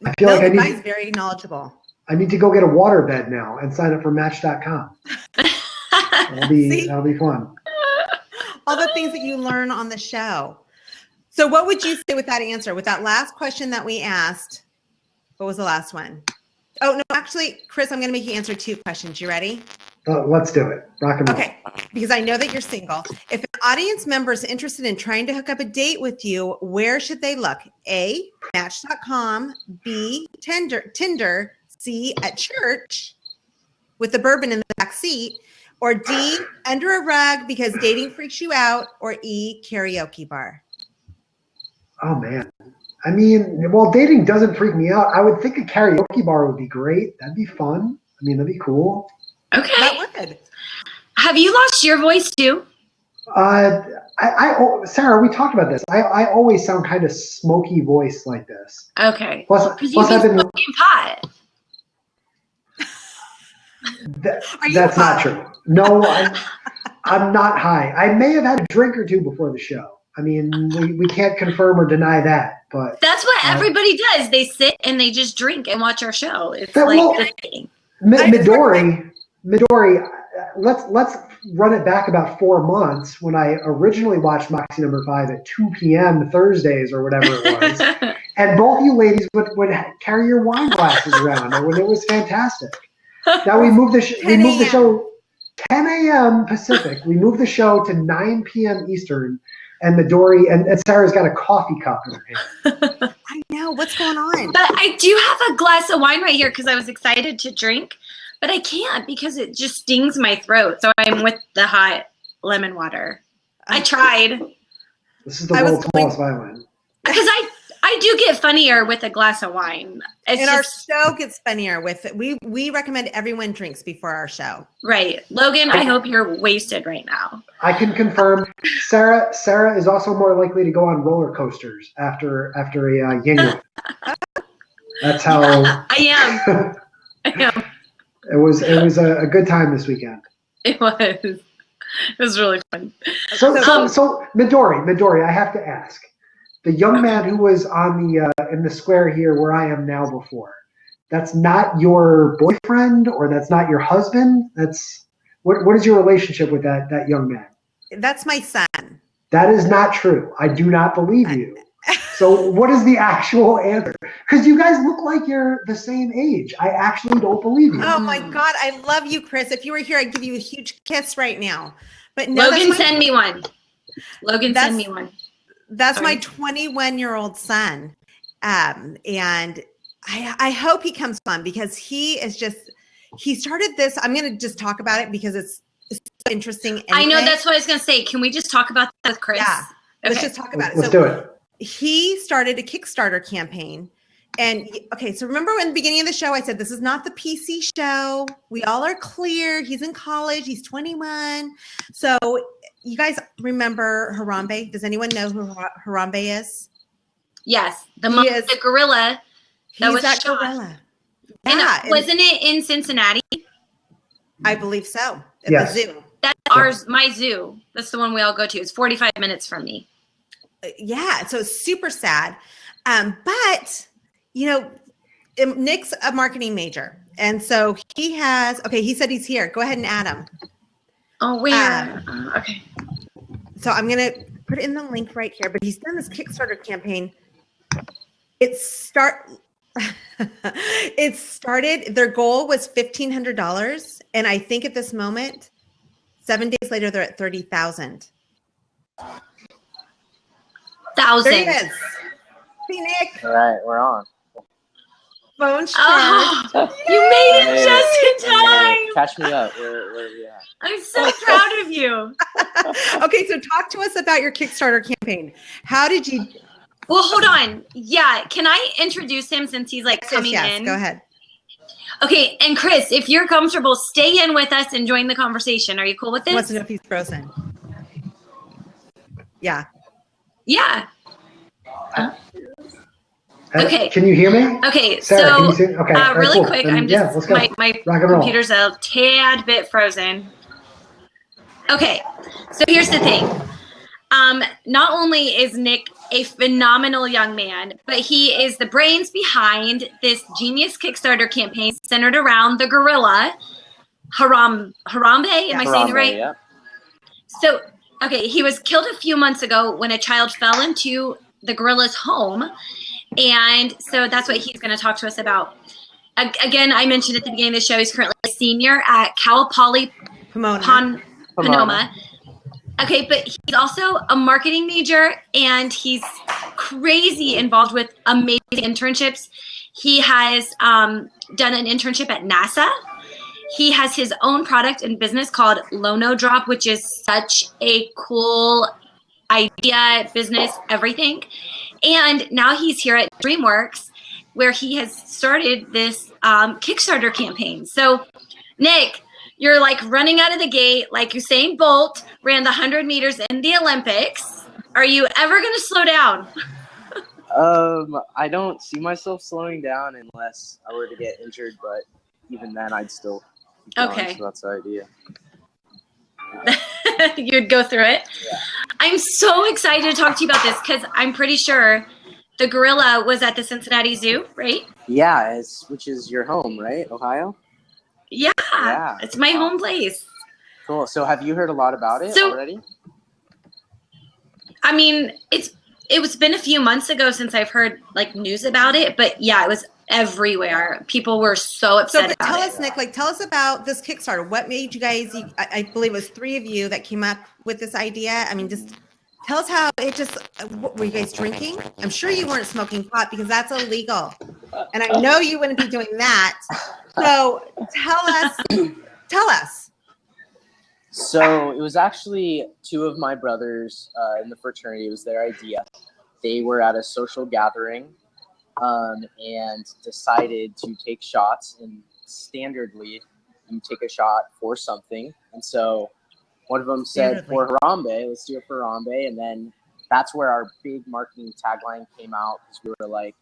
I feel like guy's very knowledgeable. I need to go get a water bed now and sign up for Match.com. That'll be fun. All the things that you learn on the show. So what would you say with that answer? With that last question that we asked, what was the last one? Oh, no, actually, Chris, I'm going to make you answer two questions. You ready? Let's do it. Rock and roll. Okay, because I know that you're single. If an audience member is interested in trying to hook up a date with you, where should they look? A, Match.com, B, Tinder, C, at church with the bourbon in the back seat, or D, under a rug because dating freaks you out, or E, karaoke bar. Oh man. I mean, well, dating doesn't freak me out. I would think a karaoke bar would be great. That'd be fun. I mean, that'd be cool. Okay. That would. Have you lost your voice too? Sarah, we talked about this. I always sound kind of smoky voice like this. Okay. Plus I've been smoking pot. That's not true. No, I'm not high. I may have had a drink or two before the show. I mean, we can't confirm or deny that, but that's what everybody does. They sit and they just drink and watch our show. It's the thing. Midori, let's run it back about 4 months when I originally watched Moxie No.5 at 2 p.m. Thursdays or whatever it was, and both you ladies would carry your wine glasses around. It was fantastic. Now we moved the show 10 a.m. Pacific. We moved the show to 9 p.m. Eastern. And Midori and Sarah's got a coffee cup in her hand. I know. What's going on? But I do have a glass of wine right here because I was excited to drink, but I can't because it just stings my throat. So I'm with the hot lemon water. I tried. This is the world's smallest violin. Because I do get funnier with a glass of wine. Our show gets funnier with it. We recommend everyone drinks before our show. Right. Logan, I hope you're wasted right now. I can confirm Sarah is also more likely to go on roller coasters after a Yingling. That's how I am. It was a good time this weekend. It was. It was really fun. So Midori, I have to ask. The young man who was on the in the square here where I am now before, that's not your boyfriend or that's not your husband? That's what is your relationship with that young man? That's my son. That is not true. I do not believe you. So what is the actual answer? Because you guys look like you're the same age. I actually don't believe you. Oh my God, I love you, Chris. If you were here, I'd give you a huge kiss right now. But no, Logan, send me one. Logan, send me one. That's my 21-year-old son. And I hope he comes on because he started this. I'm going to just talk about it because it's interesting. Anyway. I know that's what I was going to say. Can we just talk about that with Chris? Yeah. Okay. Let's just talk about it. Let's do it. He started a Kickstarter campaign. And okay, so remember in the beginning of the show, I said, this is not the PC show. We all are clear. He's in college. He's 21. So you guys remember Harambe? Does anyone know who Harambe is? Yes. The gorilla that was shot. Gorilla. Yeah. And wasn't it in Cincinnati? I believe so. At yes. the zoo. That's my zoo. That's the one we all go to. It's 45 minutes from me. Yeah. So it's super sad. But Nick's a marketing major. And so he said he's here. Go ahead and add him. Oh, where? Okay. So I'm going to put it in the link right here, but he's done this Kickstarter campaign. It started, their goal was $1,500. And I think at this moment, 7 days later, they're at 30,000. There he is. See, Nick. All right, we're on. Phone charged. Oh, you made it just in time. Catch me up. Where are we at? I'm so proud of you. Okay, so talk to us about your Kickstarter campaign. How did you? Well, hold on. Yeah, can I introduce him since he's coming in? Go ahead. Okay, and Chris, if you're comfortable, stay in with us and join the conversation. Are you cool with this? He wants to know if he's frozen. Yeah. Yeah. Okay. Can you hear me? Okay, Sarah, so okay, really cool. quick, Then, I'm just my computer's a tad bit frozen. Okay, so here's the thing. Not only is Nick a phenomenal young man, but he is the brains behind this genius Kickstarter campaign centered around the gorilla, Harambe. Am I saying it right? Yeah. So, okay, he was killed a few months ago when a child fell into the gorilla's home. And so that's what he's going to talk to us about. Again, I mentioned at the beginning of the show, he's currently senior at Cal Poly Pomona. Pomona. Okay, but he's also a marketing major, and he's crazy involved with amazing internships. He has done an internship at NASA. He has his own product and business called Lono Drop, which is such a cool idea, business, everything. And now he's here at DreamWorks, where he has started this Kickstarter campaign. So, Nick, you're like running out of the gate, like Usain Bolt ran the 100 meters in the Olympics. Are you ever going to slow down? I don't see myself slowing down unless I were to get injured, but even then I'd still keep going, Okay. so that's the idea. You'd go through it. Yeah. I'm so excited to talk to you about this because I'm pretty sure the gorilla was at the Cincinnati Zoo, right? Yeah, which is your home, right? Ohio? Yeah. It's my home place. Cool. So have you heard a lot about it already? I mean, it's been a few months ago since I've heard like news about it, but yeah, it was everywhere. People were so upset about tell it. us, Nick, tell us about this Kickstarter. What made you guys, I believe it was 3 of you that came up with this idea. I mean, just tell us how it just, were you guys drinking? I'm sure you weren't smoking pot because that's illegal. And I know you wouldn't be doing that. So tell us. So it was actually 2 of my brothers in the fraternity. It was their idea. They were at a social gathering and decided to take shots. And standardly, you take a shot for something. And so one of them said, for Harambe, let's do it for Harambe. And then that's where our big marketing tagline came out, because we were like,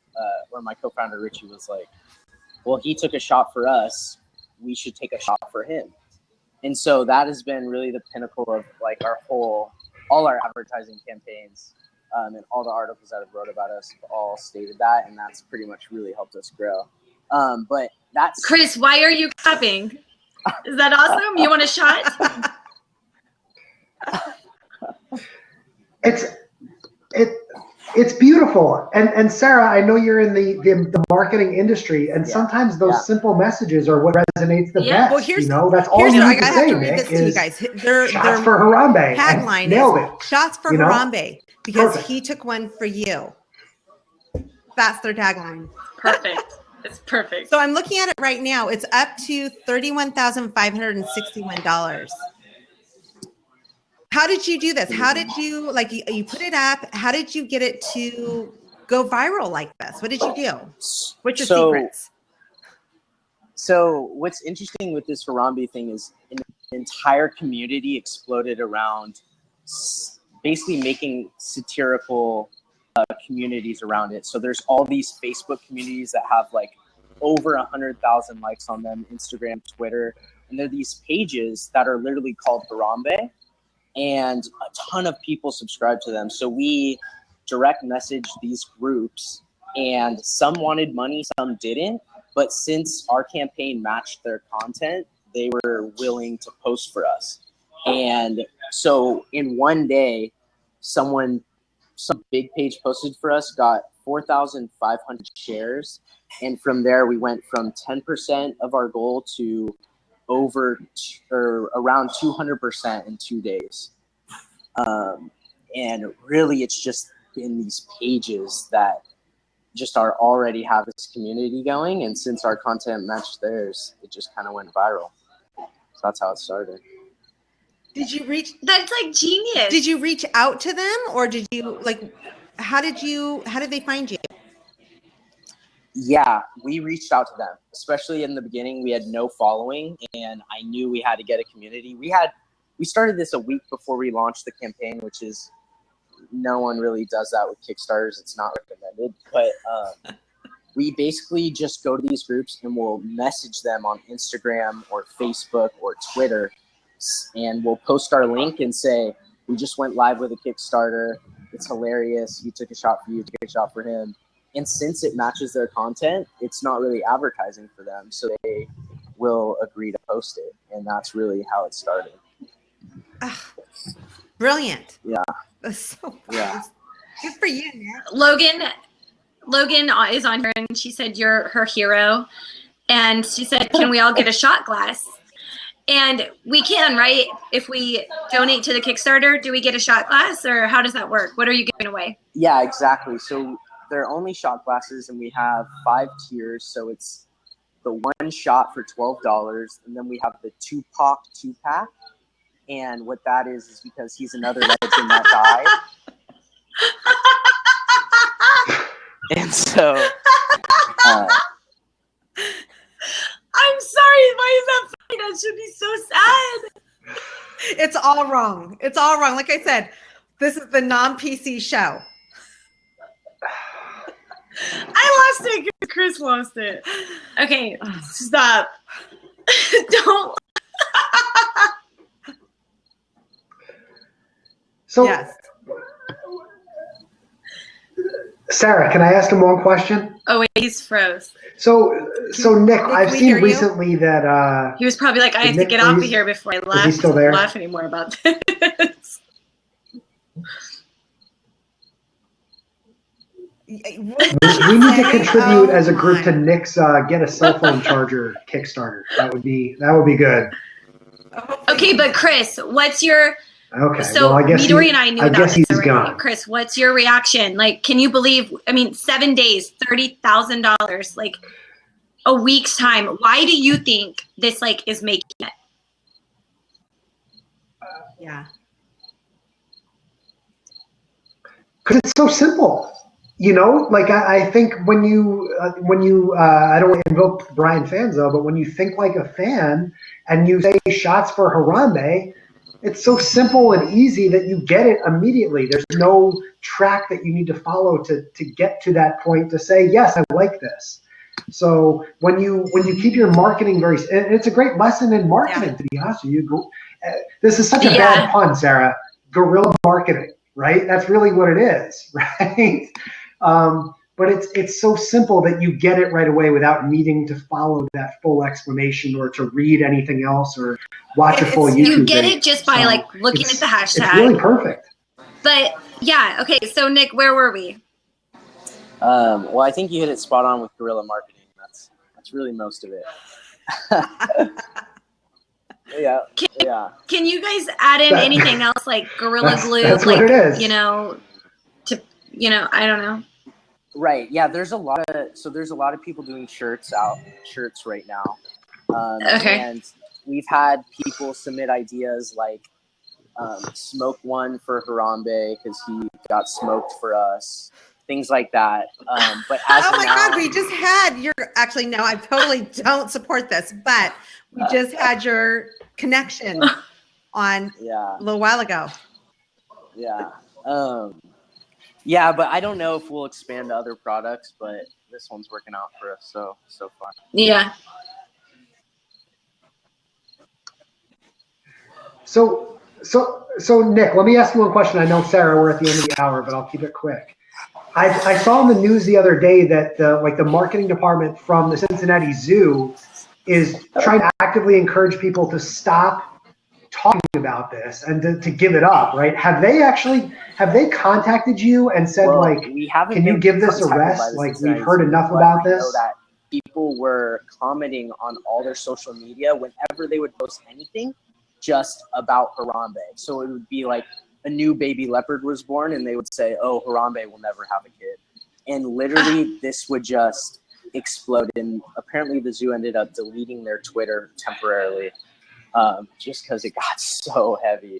or my co-founder Richie was like, well, he took a shot for us, we should take a shot for him. And so that has been really the pinnacle of like all our advertising campaigns, and all the articles that have wrote about us have all stated that, and that's pretty much really helped us grow. But that's Chris, why are you clapping? Is that awesome? You want a shot? It's beautiful. And Sarah, I know you're in the marketing industry, and sometimes those simple messages are what resonates the best. Well, here's, that's all you need to say, to read this to you guys. Their shots for Harambe. Tagline Nailed is it. shots for Harambe, because he took one for you. That's their tagline. Perfect. It's perfect. So I'm looking at it right now. It's up to $31,561. How did you do this? How did you, you put it up? How did you get it to go viral like this? What did you do? What's your secrets? So what's interesting with this Harambe thing is an entire community exploded around basically making satirical communities around it. So there's all these Facebook communities that have like over 100,000 likes on them, Instagram, Twitter, and they're these pages that are literally called Harambe. And a ton of people subscribe to them. So we direct message these groups, and some wanted money, some didn't. But since our campaign matched their content, they were willing to post for us. And so in one day, some big page posted for us, got 4,500 shares. And from there, we went from 10% of our goal to around 200% in 2 days. And really, it's just been these pages that just already have this community going. And since our content matched theirs, it just kind of went viral. So that's how it started. Did you reach? That's like genius. Did you reach out to them, or did you how did they find you? Yeah, we reached out to them, especially in the beginning. We had no following, and I knew we had to get a community. We started this a week before we launched the campaign, which is, no one really does that with Kickstarters. It's not recommended, but we basically just go to these groups and we'll message them on Instagram or Facebook or Twitter, and we'll post our link and say, we just went live with a Kickstarter. It's hilarious. He took a shot for you, took a shot for him. And since it matches their content, it's not really advertising for them. So they will agree to post it. And that's really how it started. Brilliant. Yeah. That's so fun. Yeah. Good for you, man. Logan is on here, and she said you're her hero. And she said, can we all get a shot glass? And we can, right? If we donate to the Kickstarter, do we get a shot glass, or how does that work? What are you giving away? Yeah, exactly. So they're only shot glasses, and we have 5 tiers. So it's the 1 shot for $12, and then we have the Tupac 2-pack. And what that is because he's another legend that died. And so I'm sorry, why is that funny? That should be so sad. It's all wrong. It's all wrong. Like I said, this is the non-PC show. I lost it because Chris lost it. Okay, stop. Don't. So, Yes. Sarah, can I ask him one question? Oh wait, he's froze. So Nick, I've we seen hear you? recently that He was probably like, I have to Nick get off of freeze? here before I Is he still there? laugh anymore about this. we need to contribute as a group to Nick's get a cell phone charger Kickstarter. That would be good. Okay, but Chris, what's your Okay. so well, I guess Midori and I knew about guess this he's already. gone. Chris, what's your reaction? Like, can you believe? I mean, 7 days, $30,000, like a week's time. Why do you think this like is making it? Yeah. Because it's so simple. You know, like I think when you I don't want to invoke Brian Fanzo, but when you think like a fan and you say shots for Harambe, it's so simple and easy that you get it immediately. There's no track that you need to follow to get to that point to say, yes, I like this. So when you keep your marketing very, and it's a great lesson in marketing, to be honest with you. This is such a bad pun, Sarah. Guerrilla marketing, right? That's really what it is, right? But it's so simple that you get it right away without needing to follow that full explanation or to read anything else or watch a full YouTube You get video. it just by like looking at the hashtag. It's really perfect. But yeah, okay. So Nick, where were we? Well, I think you hit it spot on with guerrilla marketing. That's really most of it. Yeah. Can you guys add in anything else like Gorilla Glue? That's like, what it is. You know, I don't know. Right. Yeah. There's a lot of people doing shirts right now. Okay. And we've had people submit ideas like smoke one for Harambe because he got smoked for us. Things like that. But as oh my now, God, we just had your, actually, no, I totally don't support this, but we just had your connection on a little while ago. Yeah. Yeah, but I don't know if we'll expand to other products, but this one's working out for us so far. Yeah. So Nick, let me ask you one question. I know, Sarah, we're at the end of the hour, but I'll keep it quick. I saw in the news the other day that the marketing department from the Cincinnati Zoo is trying to actively encourage people to stop talking about this and to give it up, right? Have they contacted you and said, like, can you give this a rest? Like, we've heard enough about this. Know that people were commenting on all their social media whenever they would post anything just about Harambe. So it would be like a new baby leopard was born and they would say, oh, Harambe will never have a kid. And literally this would just explode. And apparently the zoo ended up deleting their Twitter temporarily. Just because it got so heavy.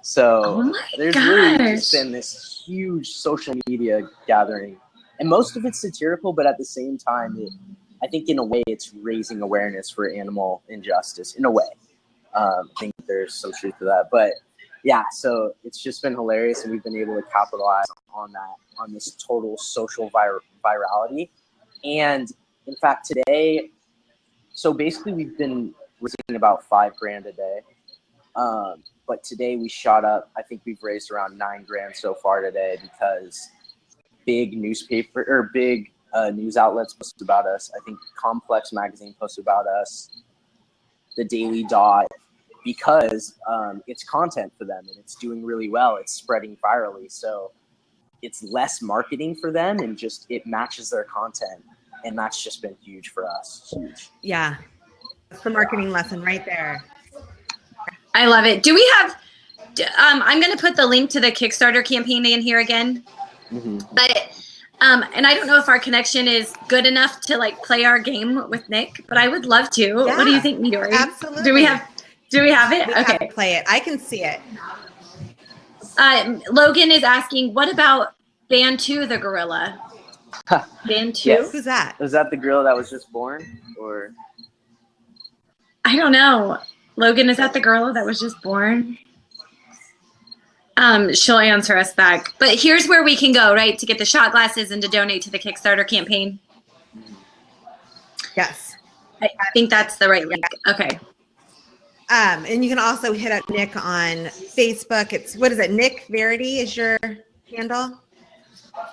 So there's really just been this huge social media gathering. And most of it's satirical, but at the same time, I think in a way it's raising awareness for animal injustice, in a way. I think there's some truth to that. But yeah, so it's just been hilarious, and we've been able to capitalize on that, on this total social virality. And in fact, today, so basically we've been raising about $5,000 a day. But today we shot up. I think we've raised around $9,000 so far today because big news outlets posted about us. I think Complex Magazine posted about us, the Daily Dot, because it's content for them and it's doing really well. It's spreading virally. So it's less marketing for them and just it matches their content. and that's just been huge for us. Huge. Yeah. That's the marketing lesson right there. I love it. Do we have, I'm going to put the link to the Kickstarter campaign in here again. But, and I don't know if our connection is good enough to like play our game with Nick, but I would love to. Yeah, what do you think, Midori? absolutely. Do we have it? We Okay. have to play it. I can see it. Logan is asking, what about Bantu the gorilla? Bantu? Yes. Who's that? Was that the girl that was just born, or? I don't know. Logan, is that the girl that was just born? She'll answer us back. But here's where we can go, right, to get the shot glasses and to donate to the Kickstarter campaign. Yes. I think that's the right link. Okay. And you can also hit up Nick on Facebook. It's, what is it? Nick Verity is your handle?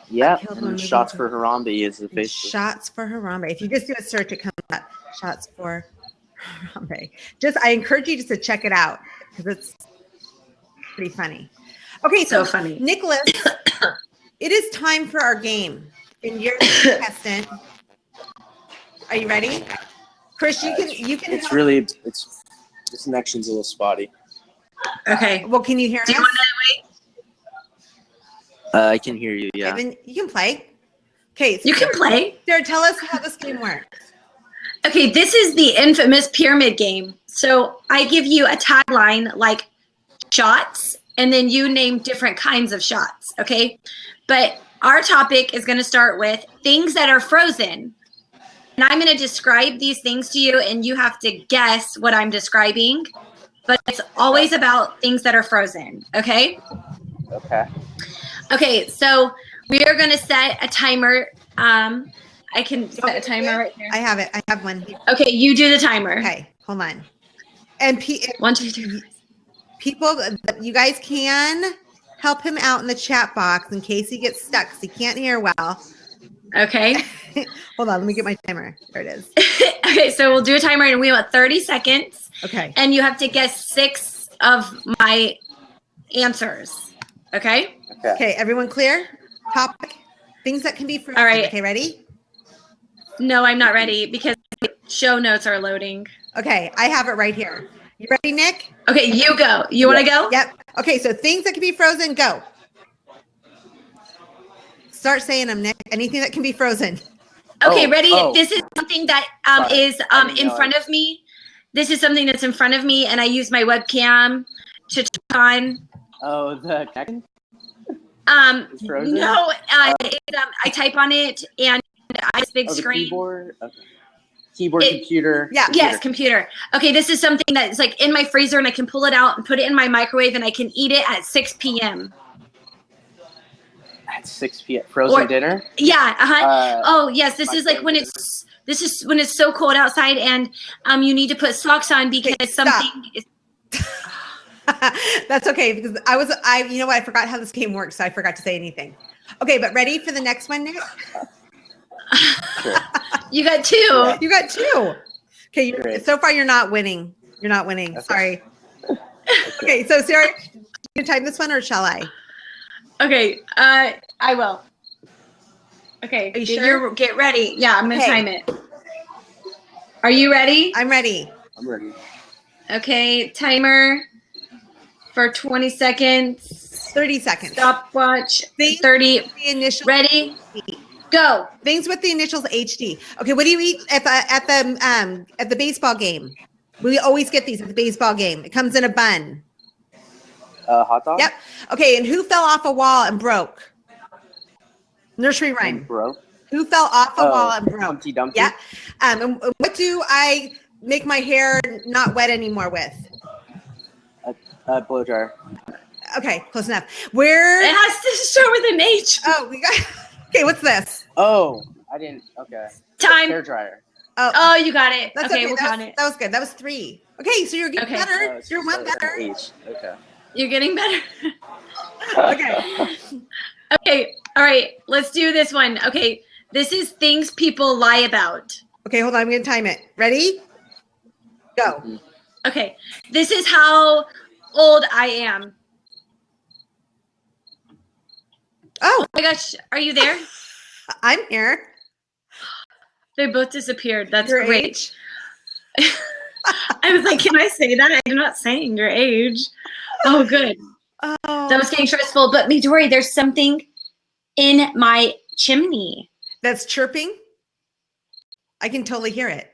Yeah. Killed And one Shots movie. for Harambe is the Facebook. Shots for Harambe. If you just do a search, it comes up. Shots for Harambe. I encourage you just to check it out because it's pretty funny. Okay, So funny. Nicholas, it is time for our game. And you're the contestant. Are you ready? Chris, you can. It's really, this connection's a little spotty. Okay. Well, can you hear Do us? you want to wait? I can hear you, yeah. Then you can play. Okay. So You can play. Sarah, tell us how this game works. Okay, this is the infamous pyramid game. So I give you a tagline like shots, and then you name different kinds of shots, okay? But our topic is going to start with things that are frozen. And I'm going to describe these things to you, and you have to guess what I'm describing. But it's always about things that are frozen, okay? Okay. Okay, so we are going to set a timer. I can set a timer right there. I have it. I have one. Okay, you do the timer. Okay, hold on. And 1, 2, 3. people, you guys can help him out in the chat box in case he gets stuck because he can't hear well. Okay. Hold on, let me get my timer. There it is. Okay, so we'll do a timer and we want 30 seconds. Okay. And you have to guess 6 of my answers. Okay? Okay, everyone clear? Topic, things that can be frozen. All right. Okay, ready? No, I'm not ready because show notes are loading. Okay, I have it right here. You ready, Nick? Okay, you go. You want to go? Yep. Okay, so things that can be frozen, go. Start saying them, Nick. Anything that can be frozen. Okay, Oh, ready? oh. This is something that Sorry, is I didn't in know front of me. This is something that's in front of me, and I use my webcam to turn on. Oh, the connection? It's frozen? No, I type on it, and I have a big Oh, the screen. keyboard? Okay. Keyboard, It- computer. Yeah. Yes, computer. Okay, this is something that's like in my freezer, and I can pull it out and put it in my microwave, and I can eat it at 6 p.m. At 6 p.m. Frozen Or- dinner? Yeah. Oh, yes. This my is like when favorite. this is when it's so cold outside, and you need to put socks on because Okay, stop. something is. That's okay because you know what? I forgot how this game works, so I forgot to say anything. Okay, but ready for the next one, Nick? Sure. You got 2. You got 2. Okay, Great. so far you're not winning. You're not winning. Okay. Sorry. Okay, so Sarah, you type this one or shall I? Okay. I will. Okay. Are you sure? Get ready. Yeah, I'm gonna Okay. time it. Are you ready? I'm ready. I'm ready. Okay. Timer for 20 seconds. 30 seconds. Stopwatch. Things 30. with the initials Ready? HD. Go. Things with the initials HD. Okay, what do you eat at the baseball game? We always get these at the baseball game. It comes in a bun. Hot dog? Yep. Okay, and who fell off a wall and broke? Nursery rhyme. Bro. Who fell off a wall and broke? Humpty Dumpty? Yeah. And what do I make my hair not wet anymore with? Blow dryer. Okay, close enough. Where? It has to start with an H. Oh, we got. Okay, what's this? Oh, I didn't. Okay. Time. Hair dryer. Oh, Oh, you got it. that's Okay, okay. we'll that, count was, it. that was good. That was 3. Okay, so you're getting Okay. better. it's You're just one a better. H. Okay. You're getting better. Okay. Okay. All right. Let's do this one. Okay. This is things people lie about. Okay, hold on. I'm gonna time it. Ready? Go. Okay. This is how old I am. Oh, Oh my gosh. Are you there? I'm here. They both disappeared. That's Your great. age? I was like, can I say that? I'm not saying your age. Oh, good. Oh, That was getting stressful. But Midori, there's something in my chimney. that's chirping. I can totally hear it.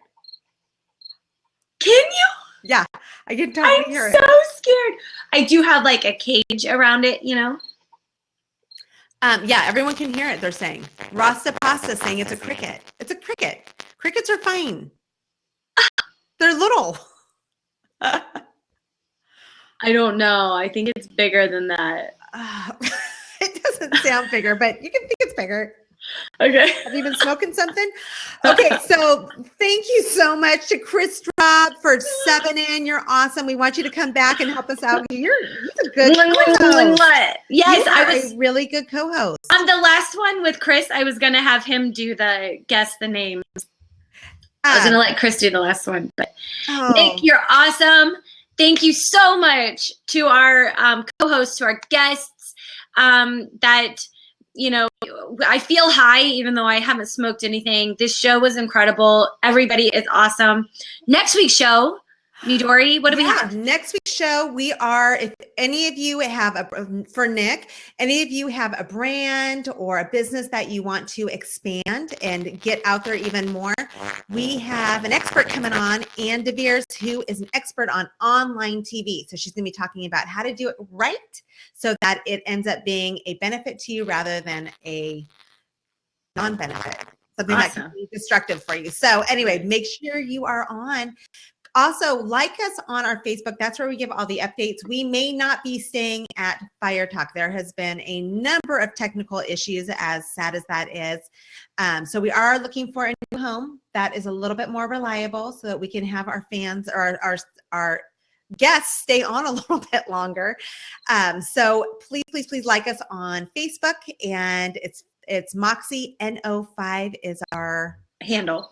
Can you? Yeah, I can totally I'm hear so it. scared. I do have like a cage around it, you know? Yeah, everyone can hear it. They're saying Rasta Pasta saying it's a cricket. It's a cricket. Crickets are fine. They're little. I don't know. I think it's bigger than that. It doesn't sound bigger, but you can think it's bigger. Okay. Have you been smoking something? Okay, so thank you so much to Chris Drop for subbing in. You're awesome. We want you to come back and help us out. He's a good co-host. Yes, You I are was a really good co-host. on the last one with Chris. I was gonna have him do the guess the names. I was gonna let Chris do the last one, but Nick, you're awesome. Thank you so much to our co-hosts, to our guests. That you know, I feel high even though I haven't smoked anything. This show was incredible. Everybody is awesome. Next week's show, Midori, what do we have? Next week's show, we are, if any of you have for Nick, any of you have a brand or a business that you want to expand and get out there even more, we have an expert coming on, Ann DeVeers, who is an expert on online TV. So she's going to be talking about how to do it right so that it ends up being a benefit to you rather than a non-benefit, something that can be destructive for you. So anyway, make sure you are on. Also, like us on our Facebook. That's where we give all the updates. We may not be staying at Fire Talk. There has been a number of technical issues, as sad as that is. So we are looking for a new home that is a little bit more reliable so that we can have our fans or our guests stay on a little bit longer. So please like us on Facebook, and it's Moxie No.5 is our handle.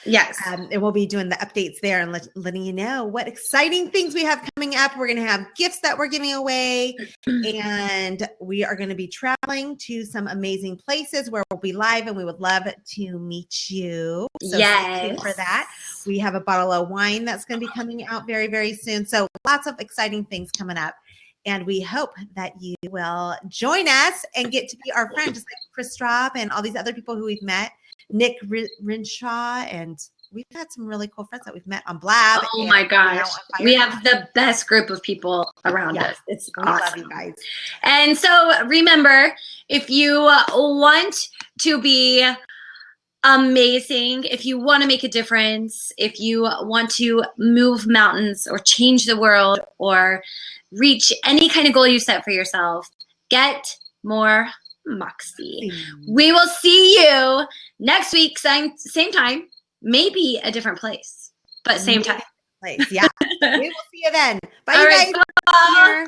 Yes. And we'll be doing the updates there and letting you know what exciting things we have coming up. We're going to have gifts that we're giving away, and we are going to be traveling to some amazing places where we'll be live, and we would love to meet you. So stay tuned for that. We have a bottle of wine that's going to be coming out very, very soon. So lots of exciting things coming up. And we hope that you will join us and get to be our friends, just like Chris Straub and all these other people who we've met. Nick Rinshaw, and we've had some really cool friends that we've met on Blab. Oh my gosh. We have the best group of people around us. It's awesome. Love you guys. And so remember, if you want to be amazing, if you want to make a difference, if you want to move mountains or change the world or reach any kind of goal you set for yourself, get more Moxie. We will see you next week, same time, maybe a different place, but same time. Yeah. We will see you then. Bye, All you right, guys. bye.